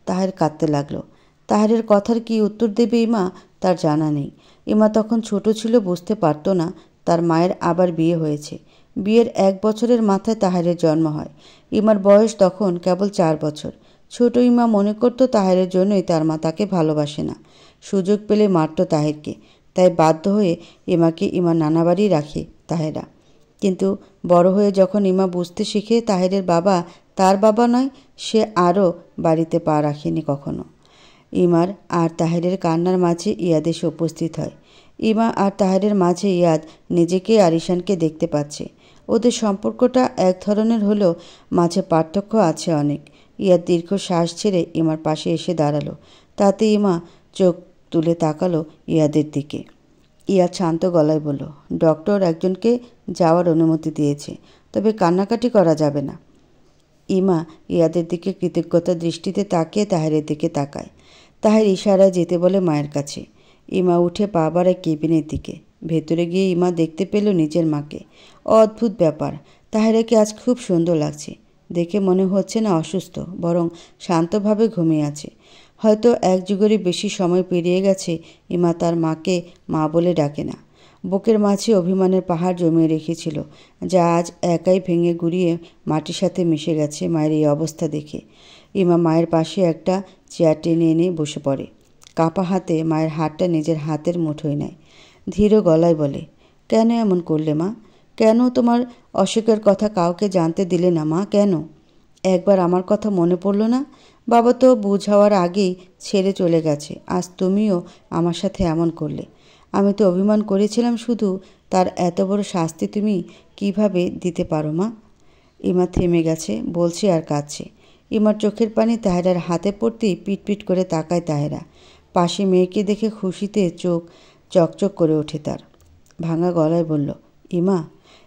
তাহের কাঁদতে লাগলো। তাহেরের কথার কি উত্তর দেবে ইমা তার জানা নেই। ইমা তখন ছোট ছিল, বুঝতে পারত না তার মায়ের আবার বিয়ে হয়েছে। বিয়ের 1 বছরের মাথায় তাহেরের জন্ম হয়। ইমার বয়স তখন কেবল 4 বছর। ছোট ইমা মনে করত তাহেরের জন্যই তার মা তাকে ভালোবাসে না, সুযোগ পেলে মারত তাহেরকে। তাই বাধ্য হয়ে ইমাকে ইমার নানা বাড়ি রাখে তাহেরা। কিন্তু বড় হয়ে যখন ইমা বুঝতে শিখে তাহেরের বাবা তার বাবা নয়, সে আরও বাড়িতে পা রাখেনি কখনো। ইমার আর তাহেরের কান্নার মাঝে ইয়াদ এসে উপস্থিত হয়। ইমা আর তাহেরের মাঝে ইয়াদ নিজেকে আর ঈশানকে দেখতে পাচ্ছে। ওদের সম্পর্কটা এক ধরনের হলেও মাঝে পার্থক্য আছে অনেক। ইয়াদ দীর্ঘ শ্বাস ছেড়ে ইমার পাশে এসে দাঁড়ালো। তাতে ইমা চোখ তুলে তাকালো ইয়াদের দিকে। ইয়াদ শান্ত গলায় বলল, ডক্টর একজনকে যাওয়ার অনুমতি দিয়েছে, তবে কান্নাকাটি করা যাবে না। ইমা ইয়াদের দিকে কৃতজ্ঞতার দৃষ্টিতে তাকিয়ে তাহেরের দিকে তাকায়। তাহের ইশারায় যেতে বলে মায়ের কাছে। ইমা উঠে পা বাড়ায় কেবিনের দিকে। ভেতরে গিয়ে ইমা দেখতে পেল নিজের মাকে। অদ্ভুত ব্যাপার, তাহেরাকে আজ খুব সুন্দর লাগছে। দেখে মনে হচ্ছে না অসুস্থ, বরং শান্তভাবে ঘুমিয়ে আছে। হয়তো 1 যুগেরই বেশি সময় পেরিয়ে গেছে ইমা তার মাকে মা বলে ডাকে না। বুকের মাঝে অভিমানের পাহাড় জমিয়ে রেখেছিল, যা আজ একাই ভেঙে গুড়িয়ে মাটির সাথে মিশে গেছে মায়ের এই অবস্থা দেখে। ইমা মায়ের পাশে একটা চেয়ার টেনে এনে বসে পড়ে। কাঁপা হাতে মায়ের হাতটা নিজের হাতের মুঠোয় নেয়। ধীর গলায় বলে, কেন এমন করলে মা? কেন তোমার অসুখের কথা কাউকে জানতে দিলে না মা? কেন? একবার আমার কথা মনে পড়ল না? বাবা তো বুঝ হওয়ার আগেই ছেড়ে চলে গেছে, আজ তুমিও আমার সাথে এমন করলে। আমি তো অভিমান করেছিলাম শুধু, তার এত বড় শাস্তি তুমি কিভাবে দিতে পারো মা? ইমা থেমে গেছে, বলছে আর কাঁদছে। ইমার চোখের পানি তাহেরার হাতে পড়তেই পিটপিট করে তাকায় তাহেরা। পাশে মেয়েকে দেখে খুশিতে চোখ চকচক করে ওঠে তার। ভাঙা গলায় বলল, ইমা।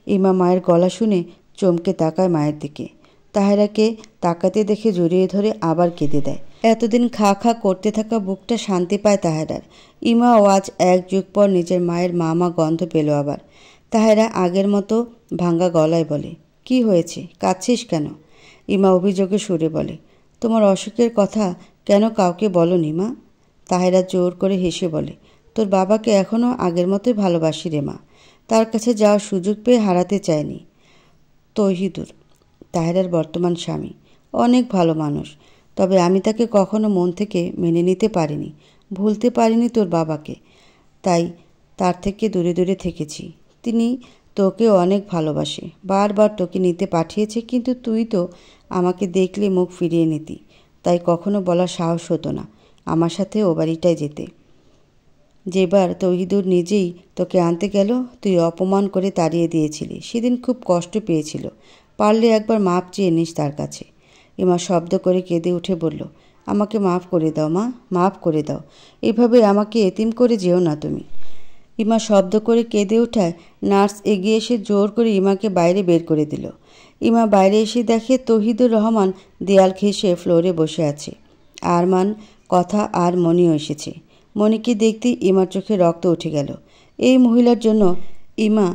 ইমা মায়ের গলা শুনে চমকে তাকায় মায়ের দিকে। তাহেরাকে তাকাতে দেখে জড়িয়ে ধরে আবার কেঁদে দেয়। এতদিন খা খা করতে থাকা বুকটা শান্তি পায় তাহেরার। ইমাও আজ 1 যুগ পর নিজের মায়ের মা গন্ধ পেল আবার। তাহেরা আগের মতো ভাঙা গলায় বলে, কি হয়েছে, কাঁদছিস কেন? ইমা অভিযোগে সুরে বলে, তোমার অসুখের কথা কেন কাউকে বলোনি মা? তাহেরা জোর করে হেসে বলে, তোর বাবাকে এখনও আগের মতোই ভালোবাসি রে মা। তার কাছে যাওয়ার সুযোগ পেয়ে হারাতে চায়নি। তৌহিদুর, তাহেরার বর্তমান স্বামী, অনেক ভালো মানুষ, তবে আমি তাকে কখনো মন থেকে মেনে নিতে পারিনি, ভুলতে পারিনি তোর বাবাকে। তাই তার থেকে দূরে দূরে থেকেছি। তিনি তোকেও অনেক ভালোবাসে, বারবার তোকে নিতে পাঠিয়েছে, কিন্তু তুই তো আমাকে দেখলে মুখ ফিরিয়ে নিতি। তাই কখনো বলার সাহস হতো না আমার সাথে ও বাড়িটায় যেতে। যেবার তৌহিদুর নিজেই তোকে আনতে গেল, তুই অপমান করে তাড়িয়ে দিয়েছিলি। সেদিন খুব কষ্ট পেয়েছিল, পারলে একবার মাপ চেয়ে নিস তার কাছে। ইমা শব্দ করে কেঁদে উঠে বলল, আমাকে মাফ করে দাও মা, মাফ করে দাও। এভাবে আমাকে এতিম করে যেও না তুমি। ইমা শব্দ করে কেঁদে ওঠায় নার্স এগিয়ে এসে জোর করে ইমাকে বাইরে বের করে দিল। ইমা বাইরে এসে দেখে তৌহিদুর রহমান দেয়াল ঘেঁষে ফ্লোরে বসে আছে। আরমান, কথা আর মনিও এসেছে। মণিকে দেখতেই ইমার চোখে রক্ত উঠে গেল। এই মহিলার জন্য ইমা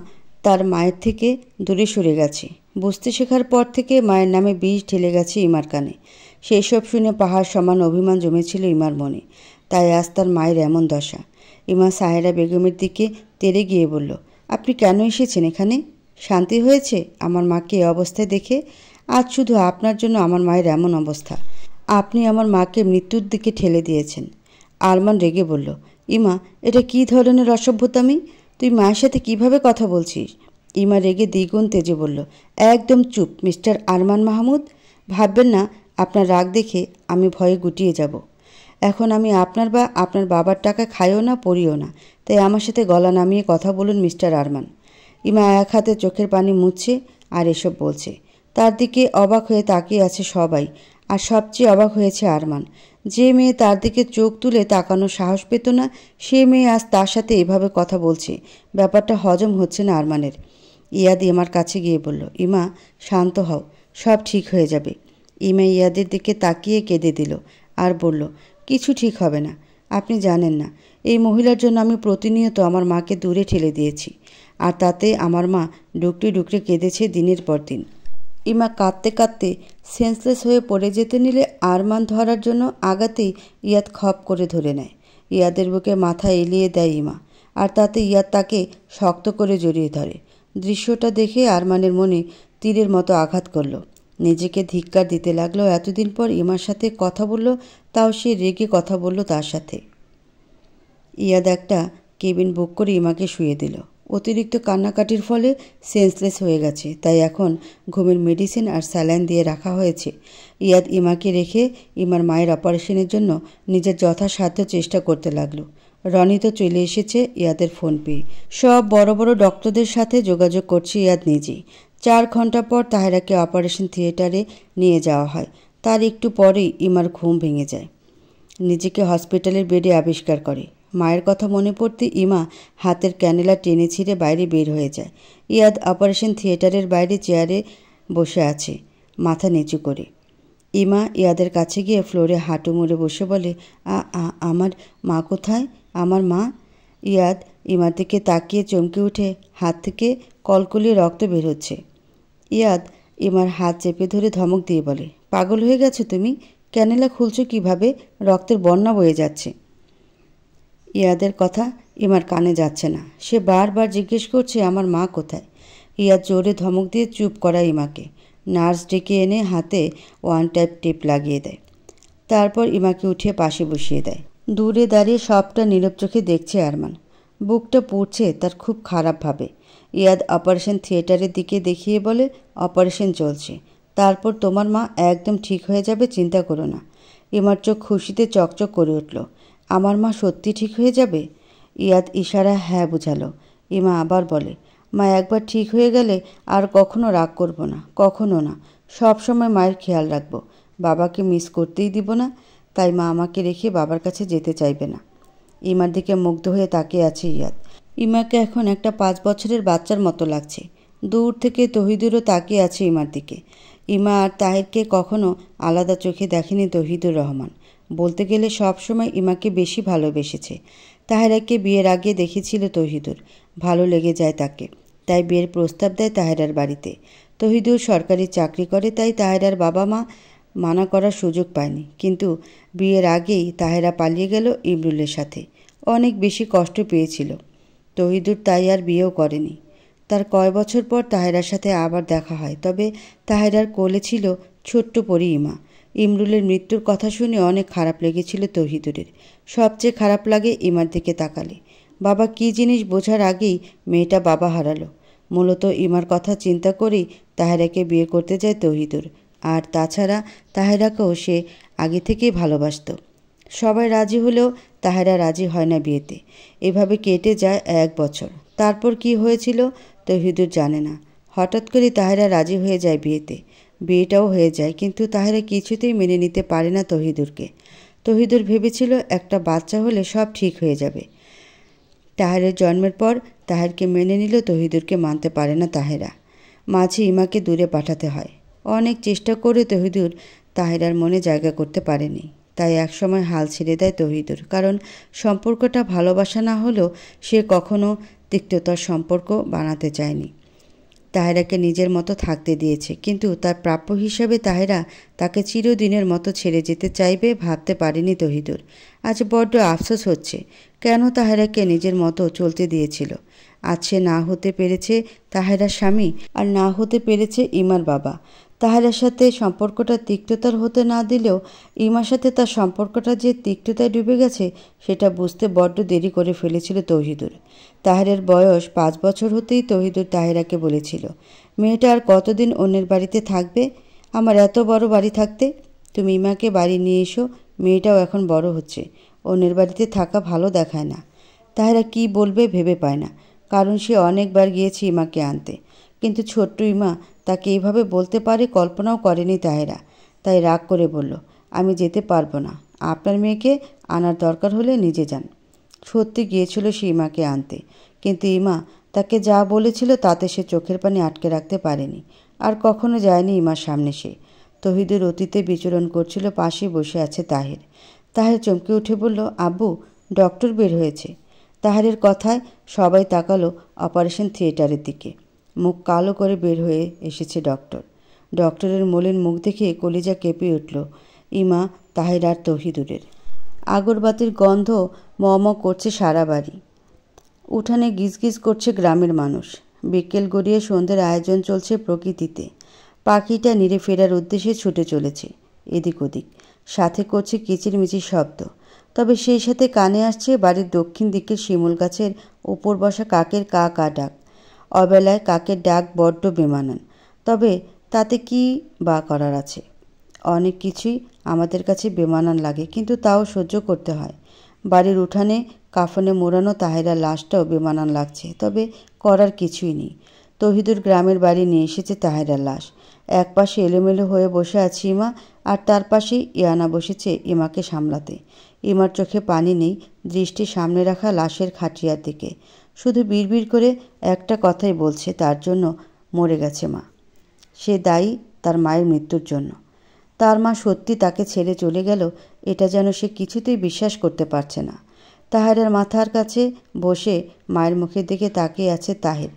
তার মায়ের থেকে দূরে সরে গেছে। বুঝতে শেখার পর থেকে মায়ের নামে বিষ ঢেলে গেছে ইমার কানে। সেই সব শুনে পাহাড় সমান অভিমান জমেছিল ইমার মনে। তাই আজ তার মায়ের এমন দশা। ইমা সাহেরা বেগমের দিকে তেড়ে গিয়ে বলল, আপনি কেন এসেছেন এখানে? শান্তি হয়েছে আমার মাকে এ অবস্থায় দেখে? আজ শুধু আপনার জন্য আমার মায়ের এমন অবস্থা। আপনি আমার মাকে মৃত্যুর দিকে ঠেলে দিয়েছেন। আরমান রেগে বলল, ইমা, এটা কী ধরনের অসভ্যতামি? তুই মায়ের সাথে কিভাবে কথা বলছিস? ইমা রেগে দ্বিগুণ তেজে বলল, একদম চুপ মিস্টার আরমান মাহমুদ। ভাববেন না আপনার রাগ দেখে আমি ভয়ে গুটিয়ে যাব। এখন আমি আপনার বা আপনার বাবার টাকা খাইও না, পড়িও না। তাই আমার সাথে গলা নামিয়ে কথা বলুন মিস্টার আরমান। ইমা এক হাতে চোখের পানি মুছছে আর এসব বলছে। তার দিকে অবাক হয়ে তাকিয়ে আছে সবাই, আর সবচেয়ে অবাক হয়েছে আরমান। যে মেয়ে তার দিকে চোখ তুলে তাকানোর সাহস পেত না, সে মেয়ে আজ তার সাথে এভাবে কথা বলছে। ব্যাপারটা হজম হচ্ছে না আরমানের। ইয়াদ ইমার কাছে গিয়ে বলল, ইমা শান্ত হও, সব ঠিক হয়ে যাবে। ইমা ইয়াদের দিকে তাকিয়ে কেঁদে দিল আর বলল, কিছু ঠিক হবে না। আপনি জানেন না, এই মহিলার জন্য আমি প্রতিনিয়ত আমার মাকে দূরে ঠেলে দিয়েছি, আর তাতে আমার মা ডুকরে ডুকরে কেঁদেছে দিনের পর দিন। ইমা কাঁদতে কাঁদতে সেন্সলেস হয়ে পড়ে যেতে নিলে আরমান ধরার জন্য আগাতেই ইয়াদ খপ করে ধরে নেয়। ইয়াদের বুকে মাথা এলিয়ে দেয় ইমা, আর তাতে ইয়াদ তাকে শক্ত করে জড়িয়ে ধরে। দৃশ্যটা দেখে আরমানের মনে তীরের মতো আঘাত করল। নিজেকে ধিক্কার দিতে লাগলো, এতদিন পর ইমার সাথে কথা বলল, তাও সে রেগে কথা বলল তার সাথে। ইয়াদ একটা কেবিন বুক করে ইমাকে শুয়ে দিল। অতিরিক্ত কান্নাকাটির ফলে সেন্সলেস হয়ে গেছে, তাই এখন ঘুমের মেডিসিন আর স্যালাইন দিয়ে রাখা হয়েছে। ইয়াদ ইমাকে রেখে ইমার মায়ের অপারেশনের জন্য নিজের যথাসাধ্য চেষ্টা করতে লাগলো। রনি তো চলে এসেছে ইয়াদের ফোন পেয়ে। সব বড় বড় ডক্টরদের সাথে যোগাযোগ করছে ইয়াদ নিজেই। 4 ঘন্টা পর তাহেরাকে অপারেশন থিয়েটারে নিয়ে যাওয়া হয়। তার একটু পরেই ইমার ঘুম ভেঙে যায়। নিজেকে হসপিটালের বেডে আবিষ্কার করে। মায়ের কথা মনে পড়তে ইমা হাতের ক্যানেলা টেনে ছিঁড়ে বাইরে বের হয়ে যায়। ইয়াদ অপারেশন থিয়েটারের বাইরে চেয়ারে বসে আছে, মাথা নিচু করে। ইমা ইয়াদের কাছে গিয়ে ফ্লোরে হাঁটু মুড়ে বসে বলে, আমার মা কোথায়? আমার মা? ইয়াদ ইমার দিকে তাকিয়ে চমকে উঠে হাত থেকে কলকলিয়ে রক্ত বের হচ্ছে। ইয়াদ ইমার হাত চেপে ধরে ধমক দিয়ে বলে, পাগল হয়ে গেছো তুমি? ক্যানেলা খুলছো কিভাবে? রক্তের বন্যা বয়ে যাচ্ছে। ইয়াদের কথা ইমার কানে যাচ্ছে না। সে বারবার জিজ্ঞেস করছে আমার মা কোথায়। ইয়াদ জোরে ধমক দিয়ে চুপ করায় ইমাকে। নার্স ডেকে এনে হাতে 1 টাইপ টেপ লাগিয়ে দেয়। তারপর ইমাকে উঠিয়ে পাশে বসিয়ে দেয়। দূরে দাঁড়িয়ে সবটা নীরব চোখে দেখছে আরমান। বুকটা পুড়ছে তার খুব খারাপ ভাবে। ইয়াদ অপারেশন থিয়েটারের দিকে দেখিয়ে বলে, অপারেশন চলছে, তারপর তোমার মা একদম ঠিক হয়ে যাবে, চিন্তা করো না। ইমার চোখ খুশিতে চকচক করে উঠল। আমার মা সত্যি ঠিক হয়ে যাবে? ইয়াদ ইশারা হ্যাঁ বুঝালো। ইমা আবার বলে, মা একবার ঠিক হয়ে গেলে আর কখনো রাগ করব না, কখনো না। সব সময় মায়ের খেয়াল রাখবো। বাবাকে মিস করতেই দিব না, তাই মা আমাকে রেখে বাবার কাছে যেতে চাইবে না। ইমার দিকে মুগ্ধ হয়ে তাকিয়ে আছে ইয়াদ। ইমাকে এখন একটা 5 বছরের বাচ্চার মতো লাগছে। দূর থেকে তহিদুরও তাকিয়ে আছে ইমার দিকে। ইমা আর তাহেরকে কখনো আলাদা চোখে দেখেনি তহিদুর রহমান। বলতে গেলে সবসময় ইমাকে বেশি ভালোবেসেছে। তাহেরাকে বিয়ের আগে দেখেছিল তহিদুর, ভালো লেগে যায় তাকে, তাই বিয়ের প্রস্তাব দেয় তাহেরার বাড়িতে। তহিদুর সরকারি চাকরি করে, তাই তাহেরার বাবা মা মানা করার সুযোগ পায়নি। কিন্তু বিয়ের আগেই তাহেরা পালিয়ে গেল ইমরুলের সাথে। অনেক বেশি কষ্ট পেয়েছিল তহিদুর, তাই আর বিয়েও করেনি। তার কয় বছর পর তাহেরার সাথে আবার দেখা হয়, তবে তাহেরার কোলে ছিল ছোট্ট পরী ইমা। ইমরুলের মৃত্যুর কথা শুনে অনেক খারাপ লেগেছিল তহিদুরের। সবচেয়ে খারাপ লাগে ইমার দিকে তাকালে। বাবা কী জিনিস বোঝার আগেই মেয়েটা বাবা হারালো। মূলত ইমার কথা চিন্তা করেই তাহেরাকে বিয়ে করতে যায় তহিদুর। আর তাছাড়া তাহেরাকেও সে আগে থেকেই ভালোবাসত। সবাই রাজি হলেও তাহেরা রাজি হয় না বিয়েতে। এভাবে কেটে যায় 1 বছর। তারপর কি হয়েছিল তহিদুর জানে না। হঠাৎ করে তাহেরা রাজি হয়ে যায় বিয়েতে। বিয়েটাও হয়ে যায়, কিন্তু তাহেরা কিছুতেই মেনে নিতে পারে না তহিদুরকে। তহিদুর ভেবেছিল একটা বাচ্চা হলে সব ঠিক হয়ে যাবে। তাহেরের জন্মের পর তাহেরকে মেনে নিল, তহিদুরকে মানতে পারে না তাহেরা। মাঝে ইমাকে দূরে পাঠাতে হয়। অনেক চেষ্টা করে তহিদুর তাহেরার মনে জায়গা করতে পারেনি। তাই একসময় হাল ছেড়ে দেয় তৌহিদুর। কারণ সম্পর্কটা ভালোবাসা না হলেও সে কখনো তিক্ততার সম্পর্ক বানাতে চায়নি। তাহেরাকে নিজের মতো থাকতে দিয়েছে, কিন্তু তার প্রাপ্য হিসাবে তাহেরা তাকে চিরদিনের মতো ছেড়ে যেতে চাইবে ভাবতে পারেনি তৌহিদুর। আজ বড্ড আফসোস হচ্ছে, কেন তাহেরাকে নিজের মতো চলতে দিয়েছিল। আজ সে না হতে পেরেছে তাহেরার স্বামী, আর না হতে পেরেছে ইমার বাবা। তাহেরার সাথে সম্পর্কটা তিক্ততার হতে না দিলেও ইমার সাথে তার সম্পর্কটা যে তিক্ততায় ডুবে গেছে সেটা বুঝতে বড্ড দেরি করে ফেলেছিল তৌহিদুর। তাহেরের বয়স 5 বছর হতেই তৌহিদুর তাহেরাকে বলেছিল, মেয়েটা আর কতদিন অন্যের বাড়িতে থাকবে? আমার এত বড় বাড়ি থাকতে তুমি ইমাকে বাড়ি নিয়ে এসো, মেয়েটাও এখন বড় হচ্ছে, অন্যের বাড়িতে থাকা ভালো দেখায় না। তাহেরা কি বলবে ভেবে পায় না, কারণ সে অনেকবার গিয়েছে ইমাকে আনতে, কিন্তু ছোট্ট ইমা তাকে এইভাবে বলতে পারে কল্পনাও করেনি তাহেরা। তাই রাগ করে বলল, আমি যেতে পারবো না, আপনার মেয়েকে আনার দরকার হলে নিজে যান। সত্যি গিয়েছিল সে ইমাকে আনতে, কিন্তু ইমা তাকে যা বলেছিল তাতে সে চোখের পানি আটকে রাখতে পারেনি। আর কখনো যায়নি ইমার সামনে সে। তৌহিদুর অতীতে বিচরণ করছিল, পাশে বসে আছে তাহের। তাহের চমকে উঠে বলল, আব্বু, ডক্টর বের হয়েছে। তাহেরের কথায় সবাই তাকালো অপারেশন থিয়েটারের দিকে। মুখ কালো করে বের হয়ে এসেছে ডক্টর। ডক্টরের মলিন মুখ দেখে কলিজা কেঁপে উঠল ইমা, তাহের আর তৌহিদুরের। আগরবাতির গন্ধ ম করছে সারা বাড়ি। উঠানে গিজগিজ করছে গ্রামের মানুষ। বিকেল গড়িয়ে সন্ধ্যের আয়োজন চলছে প্রকৃতিতে। পাখিটা নিরে ফেরার উদ্দেশ্যে ছুটে চলেছে এদিক ওদিক, সাথে করছে কিচিরমিচির শব্দ। তবে সেই সাথে কানে আসছে বাড়ির দক্ষিণ দিকের শিমুল গাছের ওপর বসা কাকের কা কা ডাক। অবেলায় কাকের ডাক বড্ড বেমানান, তবে তাতে কি বা করার আছে? অনেক কিছুই আমাদের কাছে বেমানান লাগে, কিন্তু তাও সহ্য করতে হয়। বাড়ির উঠানে কাফনে মোড়ানো তাহেরার লাশটাও বেমানান লাগছে, তবে করার কিছুই নেই। তৌহিদুর গ্রামের বাড়ি নিয়ে এসেছে তাহেরার লাশ। এক পাশে এলোমেলো হয়ে বসে আছে ইমা, আর তার পাশে ইয়ানা বসেছে ইমাকে সামলাতে। ইমার চোখে পানি নেই, দৃষ্টি সামনে রাখা লাশের খাটিয়ার দিকে। শুধু বিড়বিড় করে একটা কথাই বলছে, তার জন্য মরে গেছে মা। সে দায়ী তার মায়ের মৃত্যুর জন্য। তার মা সত্যি তাকে ছেড়ে চলে গেল, এটা যেন সে কিছুতেই বিশ্বাস করতে পারছে না। তাহেরের মাথার কাছে বসে মায়ের মুখের দিকে তাকিয়ে আছে তাহের,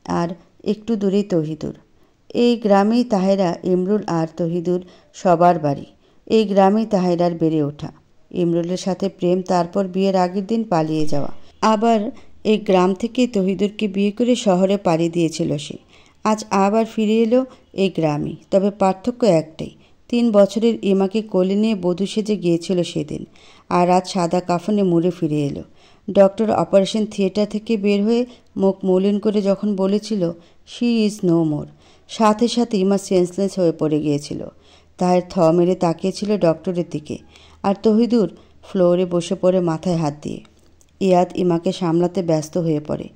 আর একটু দূরেই তৌহিদুর। এই গ্রামেই তাহেরা, ইমরুল আর তৌহিদুর সবার বাড়ি। এই গ্রামেই তাহেরার বেড়ে ওঠা। ইমরুলের সাথে প্রেম, তারপর বিয়ের আগের দিন পালিয়ে যাওয়া। আবার এই গ্রাম থেকেই তৌহিদুরকে বিয়ে করে শহরে পাড়ি দিয়েছিল সে। আজ আবার ফিরে এলো এই গ্রামে, তবে পার্থক্য একটাই, 3 বছরের ইমাকে কোলে নিয়ে বধূ সেজে গিয়েছিল সেদিন, আর আজ সাদা কাফনে মুড়ে ফিরে এলো। ডক্টর অপারেশন থিয়েটার থেকে বের হয়ে মুখ মলিন করে যখন বলেছিল শি ইজ নো মোর, সাথে সাথে ইমা সেন্সলেস হয়ে পড়ে গিয়েছিল। তাহের থ মেরে তাকিয়েছিল ডক্টরের দিকে, আর তৌহিদুর ফ্লোরে বসে পড়ে মাথায় হাত দিয়ে। ইয়াদ ইমাকে সামলাতে ব্যস্ত হয়ে পড়ে।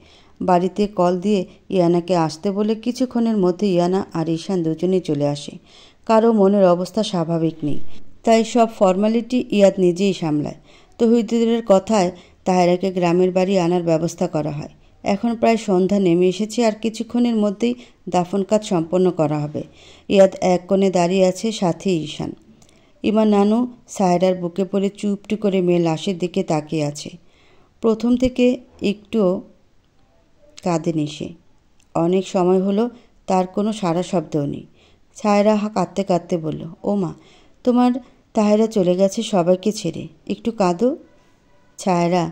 বাড়িতে কল দিয়ে ইয়ানাকে আসতে বলে কিছুক্ষণের মধ্যে ইয়ানা আর ঈশান দুজনেই চলে আসে। কারো মনের অবস্থা স্বাভাবিক নেই, তাই সব ফর্মালিটি ইয়াদ নিজেই সামলায়। তৌহিদুরের কথায় তাহেরাকে গ্রামের বাড়ি আনার ব্যবস্থা করা হয়। এখন প্রায় সন্ধ্যা নেমে এসেছে, আর কিছুক্ষণের মধ্যেই দাফন কাজ সম্পন্ন করা হবে। ইয়াদ এক কোণে দাঁড়িয়ে আছে, সাথে ঈশান। ইমা নানু সায়রার বুকে পড়ে চুপটি করে মেয়ে লাশের দিকে তাকিয়ে আছে। প্রথম থেকে একটুও কাঁদেনি সে। অনেক সময় হলো তার কোনো সারা শব্দও নেই। সায়রা কাঁদতে কাঁদতে বলল, ও মা, তোমার তাহেরা চলে গেছে সবাইকে ছেড়ে, একটু কাঁদো। সায়রা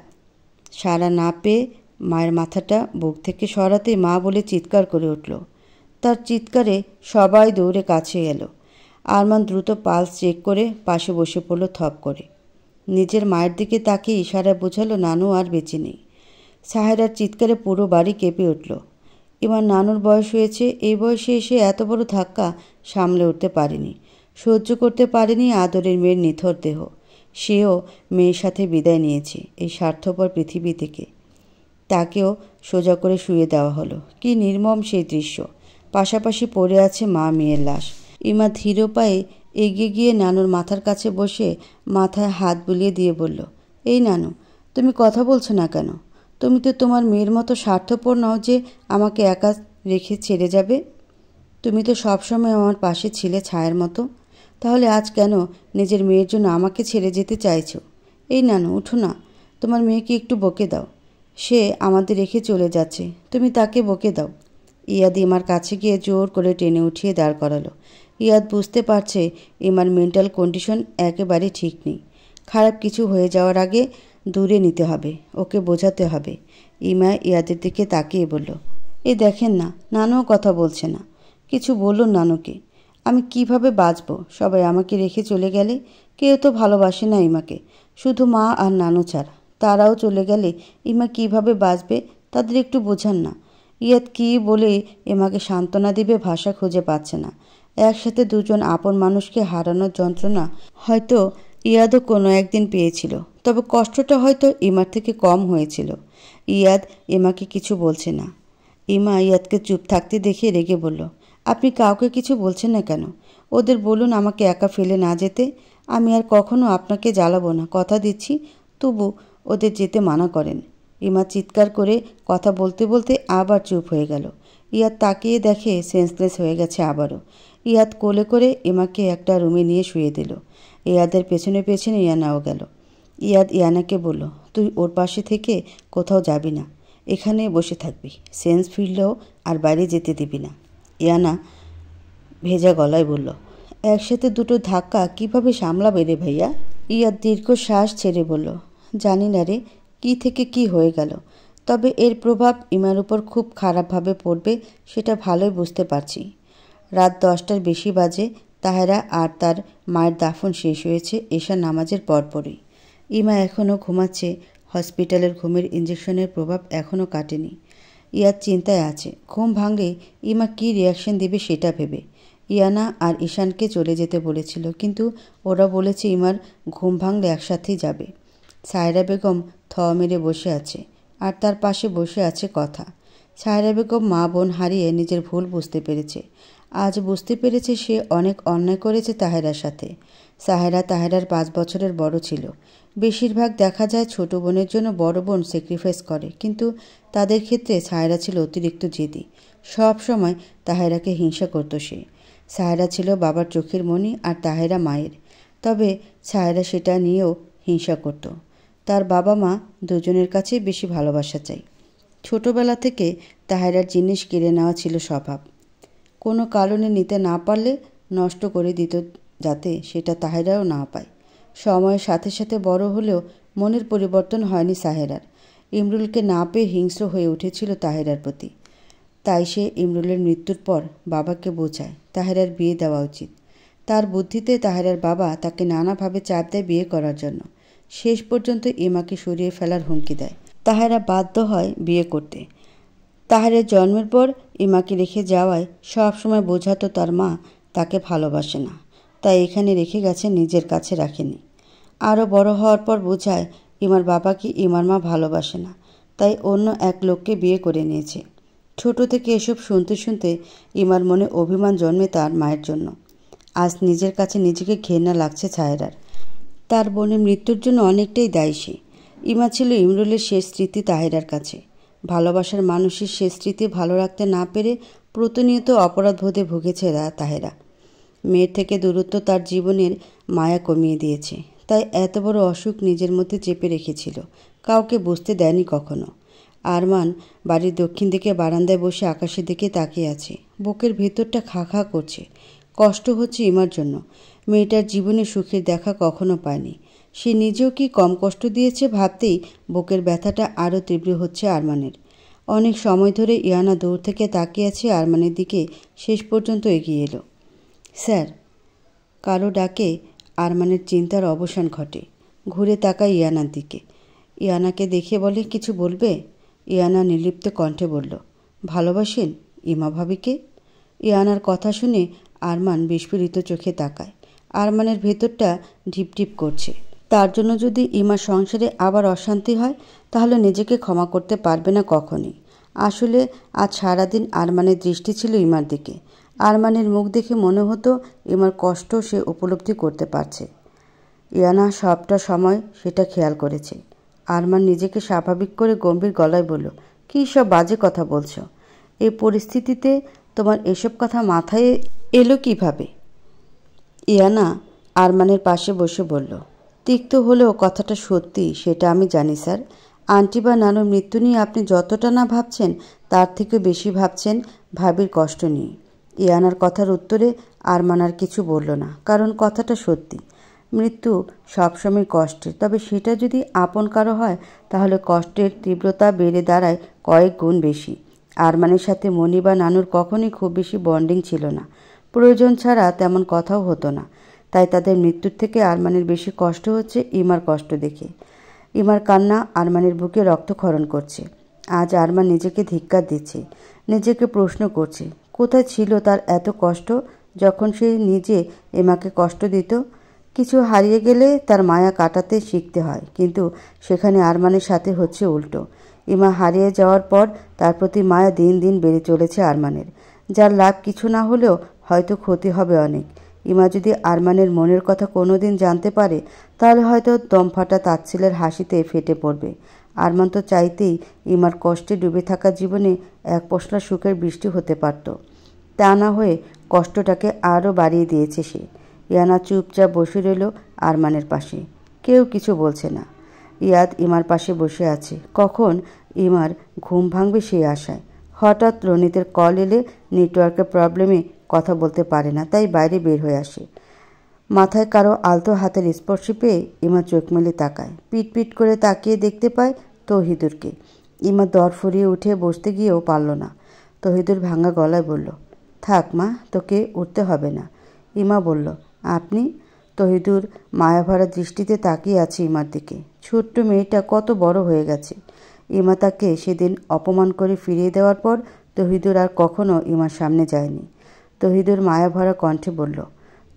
সাড়া না পেয়ে মায়ের মাথাটা বুক থেকে সরাতেই মা বলে চিৎকার করে উঠল। তার চিৎকারে সবাই দৌড়ে কাছে এলো। আরমান দ্রুত পালস চেক করে পাশে বসে পড়ল থপ করে। নিজের মায়ের দিকে তাকিয়ে ইশারায় বোঝালো নানু আর বেঁচে নেই। সাহেরার চিৎকারে পুরো বাড়ি কেঁপে উঠল। এবার নানুর বয়স হয়েছে, এই বয়সে এসে এত বড় ধাক্কা সামলে উঠতে পারেনি, সহ্য করতে পারেনি আদরের মেয়ের নিথর দেহ। সেও মেয়ের সাথে বিদায় নিয়েছে এই স্বার্থপর পৃথিবী থেকে। তাকেও সোজা করে শুয়ে দেওয়া হলো। কি নির্মম সেই দৃশ্য! পাশাপাশি পড়ে আছে মা মেয়ের লাশ। ইমা ধীর পায়ে এগিয়ে গিয়ে নানুর মাথার কাছে বসে মাথায় হাত বুলিয়ে দিয়ে বলল, এই নানু, তুমি কথা বলছো না কেন? তুমি তো তোমার মেয়ের মতো স্বার্থপর নও যে আমাকে একা রেখে ছেড়ে যাবে। তুমি তো সবসময় আমার পাশে ছিলে ছায়ার মতো। তাহলে আজ কেন নিজের মেয়ের জন্য আমাকে ছেড়ে যেতে চাইছো? এই নানু, উঠো না, তোমার মেয়েকে একটু বকে দাও। সে আমাদের রেখে চলে যাচ্ছে, তুমি তাকে বকে দাও। ইয়াদ ইমার কাছে গিয়ে জোর করে টেনে উঠিয়ে দাঁড় করালো। ইয়াদ বুঝতে পারছে ইমার মেন্টাল কন্ডিশন একেবারে ঠিক নেই। খারাপ কিছু হয়ে যাওয়ার আগে দূরে নিতে হবে, ওকে বোঝাতে হবে। ইমা ইয়াদের দিকে তাকিয়ে বলল, এই দেখেন না, নানুও কথা বলছে না। কিছু বলুন নানুকে। আমি কিভাবে বাঁচব? সবাই আমাকে রেখে চলে গেলে কেউ তো ভালোবাসে না ইমাকে, শুধু মা আর নানু ছাড়া। তারাও চলে গেলে ইমা কিভাবে বাঁচবে? তাদের একটু বোঝান না। ইয়াদ কী বলে ইমাকে সান্ত্বনা দিবে ভাষা খুঁজে পাচ্ছে না। একসাথে দুজন আপন মানুষকে হারানোর যন্ত্রণা হয়তো ইয়াদও কোনো একদিন পেয়েছিল, তবে কষ্টটা হয়তো ইমার থেকে কম হয়েছিল। ইয়াদ ইমাকে কিছু বলছে না। ইমা ইয়াদকে চুপ থাকতে দেখে রেগে বলল, আপনি কাউকে কিছু বলছেন না কেন? ওদের বলুন আমাকে একা ফেলে না যেতে। আমি আর কখনো আপনাকে জ্বালাবো না, কথা দিচ্ছি। তবু ওদের যেতে মানা করেন। ইমা চিৎকার করে কথা বলতে বলতে আবার চুপ হয়ে গেল। ইয়াদ তাকিয়ে দেখে সেন্সলেস হয়ে গেছে আবারও। ইয়াদ কোলে করে ইমাকে একটা রুমে নিয়ে শুয়ে দিল। ইয়াদের পেছনে পেছনে ইয়ানাও গেল। ইয়াদ ইয়ানাকে বলল, তুই ওর পাশে থেকে কোথাও যাবি না, এখানে বসে থাকবি। সেন্স ফিরলেও আর বাইরে যেতে দিবি না। ইয়ানা ভেজা গলায় বলল, একসাথে দুটো ধাক্কা কিভাবে সামলাবে রে ভাইয়া? ইয়াদ দীর্ঘ শ্বাস ছেড়ে বলল, জানি না রে, কী থেকে কি হয়ে গেল। তবে এর প্রভাব ইমার উপর খুব খারাপভাবে পড়বে, সেটা ভালোই বুঝতে পারছি। রাত 10টার বেশি বাজে। তাহেরা আর তার মায়ের দাফন শেষ হয়েছে এশার নামাজের পরপরই। ইমা এখনও ঘুমাচ্ছে। হসপিটালের ঘুমের ইঞ্জেকশনের প্রভাব এখনও কাটেনি। ইয়াদ চিন্তায় আছে। ঘুম ভাঙলে ইমা কী রিয়াকশন দেবে সেটা ভেবে। ইয়ানা আর ঈশানকে চলে যেতে বলেছিল, কিন্তু ওরা বলেছে ইমার ঘুম ভাঙলে একসাথেই যাবে। সায়রা বেগম থ মেরে বসে আছে, আর তার পাশে বসে আছে কথা। সায়রা বেগম মা বোন হারিয়ে নিজের ভুল বুঝতে পেরেছে। আজ বুঝতে পেরেছে সে অনেক অন্যায় করেছে তাহেরার সাথে। সাহেরা তাহেরার 5 বছরের বড় ছিল। বেশিরভাগ দেখা যায় ছোট বোনের জন্য বড় বোন স্যাক্রিফাইস করে, কিন্তু তাদের ক্ষেত্রে সাহেরা ছিল অতিরিক্ত জেদি। সব সময় তাহেরাকে হিংসা করত সে। সাহেরা ছিল বাবার চোখের মণি আর তাহেরা মায়ের। তবে সাহেরা সেটা নিয়েও হিংসা করত। তার বাবা মা দুজনের কাছে বেশি ভালোবাসা চাই। ছোটবেলা থেকে তাহেরার জিনিস কেড়ে নেওয়া ছিল স্বভাব। কোনো কারণে নিতে না পারলে নষ্ট করে দিত, যাতে সেটা তাহেরাও না পায়। সময়ের সাথে সাথে বড় হলেও মনের পরিবর্তন হয়নি সাহেরার। ইমরুলকে না পেয়ে হিংস্র হয়ে উঠেছিল তাহেরার প্রতি। তাই সে ইমরুলের মৃত্যুর পর বাবাকে বোঝায় তাহেরার বিয়ে দেওয়া উচিত। তার বুদ্ধিতে তাহেরার বাবা তাকে নানাভাবে চাপ দেয় বিয়ে করার জন্য। শেষ পর্যন্ত ইমাকে সরিয়ে ফেলার হুমকি দেয়। তাহেরা বাধ্য হয় বিয়ে করতে। তাহেরের জন্মের পর ইমাকে রেখে যাওয়ায় সব সময় বোঝাতো তার মা তাকে ভালোবাসে না, তাই এখানে রেখে গেছে, নিজের কাছে রাখেনি। আরও বড় হওয়ার পর বোঝায় ইমার বাবাকে ইমার মা ভালোবাসে না, তাই অন্য এক লোককে বিয়ে করে নিয়েছে। ছোট থেকে এসব শুনতে শুনতে ইমার মনে অভিমান জন্মে তার মায়ের জন্য। আজ নিজের কাছে নিজেকে ঘেন্না লাগছে ছায়রার। তার বোনের মৃত্যুর জন্য অনেকটাই দায়ী সে। ইমা ছিল ইমরুলের শেষ স্মৃতি তাহেরার কাছে। ভালোবাসার মানুষের শেষ স্মৃতি ভালো রাখতে না পেরে প্রতিনিয়ত অপরাধবোধে ভুগেছে তাহেরা। মেয়ের থেকে দূরত্ব তার জীবনের মায়া কমিয়ে দিয়েছে, তাই এত বড় অসুখ নিজের মধ্যে চেপে রেখেছিল, কাউকে বুঝতে দেয়নি কখনো। আরমান বাড়ির দক্ষিণ দিকে বারান্দায় বসে আকাশের দিকে তাকিয়ে আছে। বুকের ভেতরটা খা খা করছে। কষ্ট হচ্ছে ইমার জন্য। মেয়েটার জীবনে সুখের দেখা কখনো পায়নি। সে নিজেও কি কম কষ্ট দিয়েছে ভাবতেই বুকের ব্যথাটা আরও তীব্র হচ্ছে আরমানের। অনেক সময় ধরে ইয়ানা দূর থেকে তাকিয়ে আছে আরমানের দিকে, শেষ পর্যন্ত এগিয়ে এলো। স্যার। কারো ডাকে আরমানের চিন্তার অবসান ঘটে। ঘুরে তাকায় ইয়ানার দিকে। ইয়ানাকে দেখে বলে, কিছু বলবে? ইয়ানা নির্লিপ্ত কণ্ঠে বলল, ভালোবাসেন ইমা ভাবিকে? ইয়ানার কথা শুনে আরমান বিস্ফোরিত চোখে তাকায়। আরমানের ভেতরটা ঢিপঢিপ করছে। তার জন্য যদি ইমার সংসারে আবার অশান্তি হয়, তাহলে নিজেকে ক্ষমা করতে পারবে না কখনই। আসলে আজ সারাদিন আরমানের দৃষ্টি ছিল ইমার দিকে। আরমানের মুখ দেখে মনে হতো ইমার কষ্ট সে উপলব্ধি করতে পারছে। ইয়ানা সবটা সময় সেটা খেয়াল করেছে। আরমান নিজেকে স্বাভাবিক করে গম্ভীর গলায় বলল, কী সব বাজে কথা বলছো? এই পরিস্থিতিতে তোমার এসব কথা মাথায় এলো কিভাবে? ইয়ানা আরমানের পাশে বসে বলল, তিক্ত হলেও কথাটা সত্যি সেটা আমি জানি স্যার। আন্টি বা নানুর মৃত্যু নিয়ে আপনি যতটা না ভাবছেন তার থেকে বেশি ভাবছেন ভাবির কষ্ট নিয়ে। ইয়ানার কথার উত্তরে আরমান আর কিছু বলল না, কারণ কথাটা সত্যি। মৃত্যু সবসময় কষ্টের, তবে সেটা যদি আপন কারো হয় তাহলে কষ্টের তীব্রতা বেড়ে দাঁড়ায় কয়েক গুণ বেশি। আরমানের সাথে মনি বা নানুর কখনই খুব বেশি বন্ডিং ছিল না, প্রয়োজন ছাড়া তেমন কথাও হতো না। তাই তাদের মৃত্যুর থেকে আরমানের বেশি কষ্ট হচ্ছে ইমার কষ্ট দেখে। ইমার কান্না আরমানের বুকে রক্তক্ষরণ করছে। আজ আরমান নিজেকে ধিক্কার দিচ্ছে, নিজেকে প্রশ্ন করছে কোথায় ছিল তার এত কষ্ট যখন সে নিজে ইমাকে কষ্ট দিত। কিছু হারিয়ে গেলে তার মায়া কাটাতে শিখতে হয়, কিন্তু সেখানে আরমানের সাথে হচ্ছে উল্টো। ইমা হারিয়ে যাওয়ার পর তার প্রতি মায়া দিন দিন বেড়ে চলেছে আরমানের, যার লাভ কিছু না হলেও হয়তো ক্ষতি হবে অনেক। ইমা যদি আরমানের মনের কথা কোনোদিন জানতে পারে তাহলে হয়তো দমফাটা তাচ্ছিলের হাসিতে ফেটে পড়বে। আরমান তো চাইতেই ইমার কষ্টে ডুবে থাকা জীবনে এক পশলা সুখের বৃষ্টি হতে পারত, তা না হয়ে কষ্টটাকে আরও বাড়িয়ে দিয়েছে সে। ইয়ানা চুপচাপ বসে রইল আরমানের পাশে, কেউ কিছু বলছে না। ইয়াদ ইমার পাশে বসে আছে, কখন ইমার ঘুম ভাঙবে সেই আশায়। হঠাৎ রনিতের কল এলে নেটওয়ার্কের প্রবলেমে কথা বলতে পারে না, তাই বাইরে বের হয়ে আসে। মাথায় কারো আলতো হাতের স্পর্শ পেয়ে ইমা চোখ মেলে তাকায়, পিট পিট করে তাকিয়ে দেখতে পায় তৌহিদুরকে। ইমা দর ফুরিয়ে উঠে বসতে গিয়েও পারল না। তৌহিদুর ভাঙা গলায় বলল, থাক মা, তোকে উঠতে হবে না। ইমা বলল, আপনি? তৌহিদুর মায়াভরা দৃষ্টিতে তাকিয়ে আছে ইমার দিকে। ছোট্ট মেয়েটা কত বড় হয়ে গেছে। ইমা তাকে সেদিন অপমান করে ফিরিয়ে দেওয়ার পর তৌহিদুর আর কখনো ইমার সামনে যায়নি। তৌহিদুর মায়াভরা কণ্ঠে বলল,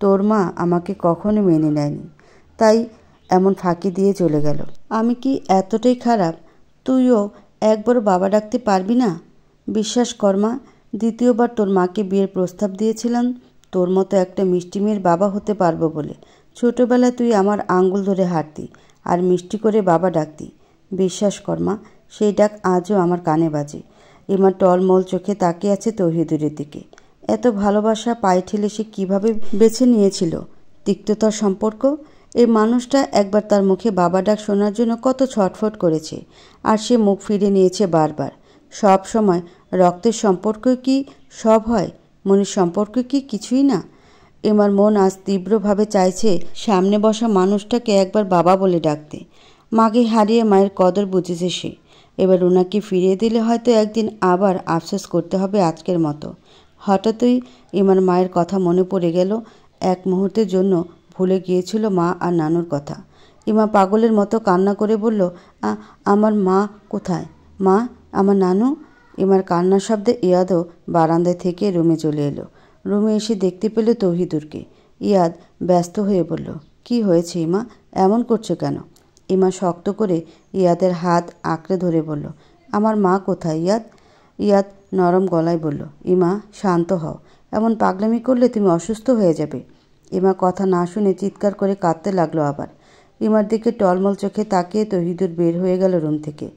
তোর মা আমাকে কখনো মেনে নেয়নি, তাই এমন ফাঁকি দিয়ে চলে গেল। আমি কি এতটাই খারাপ? তুইও একবারও বাবা ডাকতে পারবি না? বিশ্বাস কর মা, দ্বিতীয়বার তোর মাকে বিয়ের প্রস্তাব দিয়েছিলাম তোর মতো একটা মিষ্টি মেয়ের বাবা হতে পারবো বলে। ছোটবেলায় তুই আমার আঙ্গুল ধরে হাঁটতি আর মিষ্টি করে বাবা ডাকতি। বিশ্বাস কর মা, সেই ডাক আজও আমার কানে বাজে। ইমা টলমল চোখে তাকিয়ে আছে তৌহিদুরের দিকে। এত ভালোবাসা পায়ে ঠেলে সে কীভাবে বেছে নিয়েছিল তিক্ততার সম্পর্ক? এই মানুষটা একবার তার মুখে বাবা ডাক শোনার জন্য কত ছটফট করেছে, আর সে মুখ ফিরে নিয়েছে বারবার। সব সময় রক্তের সম্পর্ক কি সব হয়? মনের সম্পর্ক কি কিছুই না? এমার মন আজ তীব্রভাবে চাইছে সামনে বসা মানুষটাকে একবার বাবা বলে ডাকতে। মাকে হারিয়ে মায়ের কদর বুঝেছে সে। এবার ওনাকে ফিরিয়ে দিলে হয়তো একদিন আবার আফসোস করতে হবে আজকের মতো। হঠাৎই ইমার মায়ের কথা মনে পড়ে গেল। এক মুহূর্তের জন্য ভুলে গিয়েছিল মা আর নানুর কথা। ইমা পাগলের মতো কান্না করে বলল, আমার মা কোথায়? মা, আমার নানু? ইমার কান্নার শব্দে ইয়াদও বারান্দায় থেকে রুমে চলে এলো। রুমে এসে দেখতে পেল তৌহিদুরকে। ইয়াদ ব্যস্ত হয়ে বলল, কি হয়েছে ইমা, এমন করছো কেন? ইমা শক্ত করে ইয়াদের হাত আঁকড়ে ধরে বলল, আমার মা কোথায় ইয়াদ? ইয়াদ নরম গলায় বলল, ইমা শান্ত হও, এমন পাগলামি করলে তুমি অসুস্থ হয়ে যাবে। ইমা কথা না শুনে চিৎকার করে কাঁদতে লাগলো আবার। ইমার দিকে টলমল চোখে তাকিয়ে তৌহিদুর বের হয়ে গেল রুম থেকে।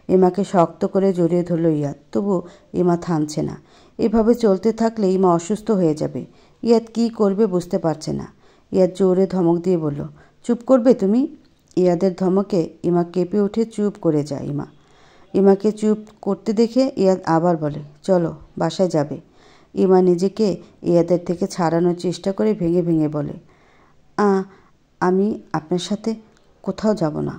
ইমাকে শক্ত করে জড়িয়ে ধরল ইয়াদ, তবু ইমা থামছে না। এভাবে চলতে থাকলে ইমা অসুস্থ হয়ে যাবে। ইয়াদ কি করবে বুঝতে পারছে না। ইয়াদ জোরে ধমক দিয়ে বলল, চুপ করবে তুমি? ইয়াদের ধমকে ইমা কেঁপে উঠে চুপ করে যায়। ইমাকে চুপ করতে দেখে ইয়াদ আবার বলে, চলো বাসায় যাবে। ইমা নিজেকে ইয়াদের থেকে ছাড়ানোর চেষ্টা করে ভেঙে ভেঙে বলে, আমি আপনার সাথে কোথাও যাব না।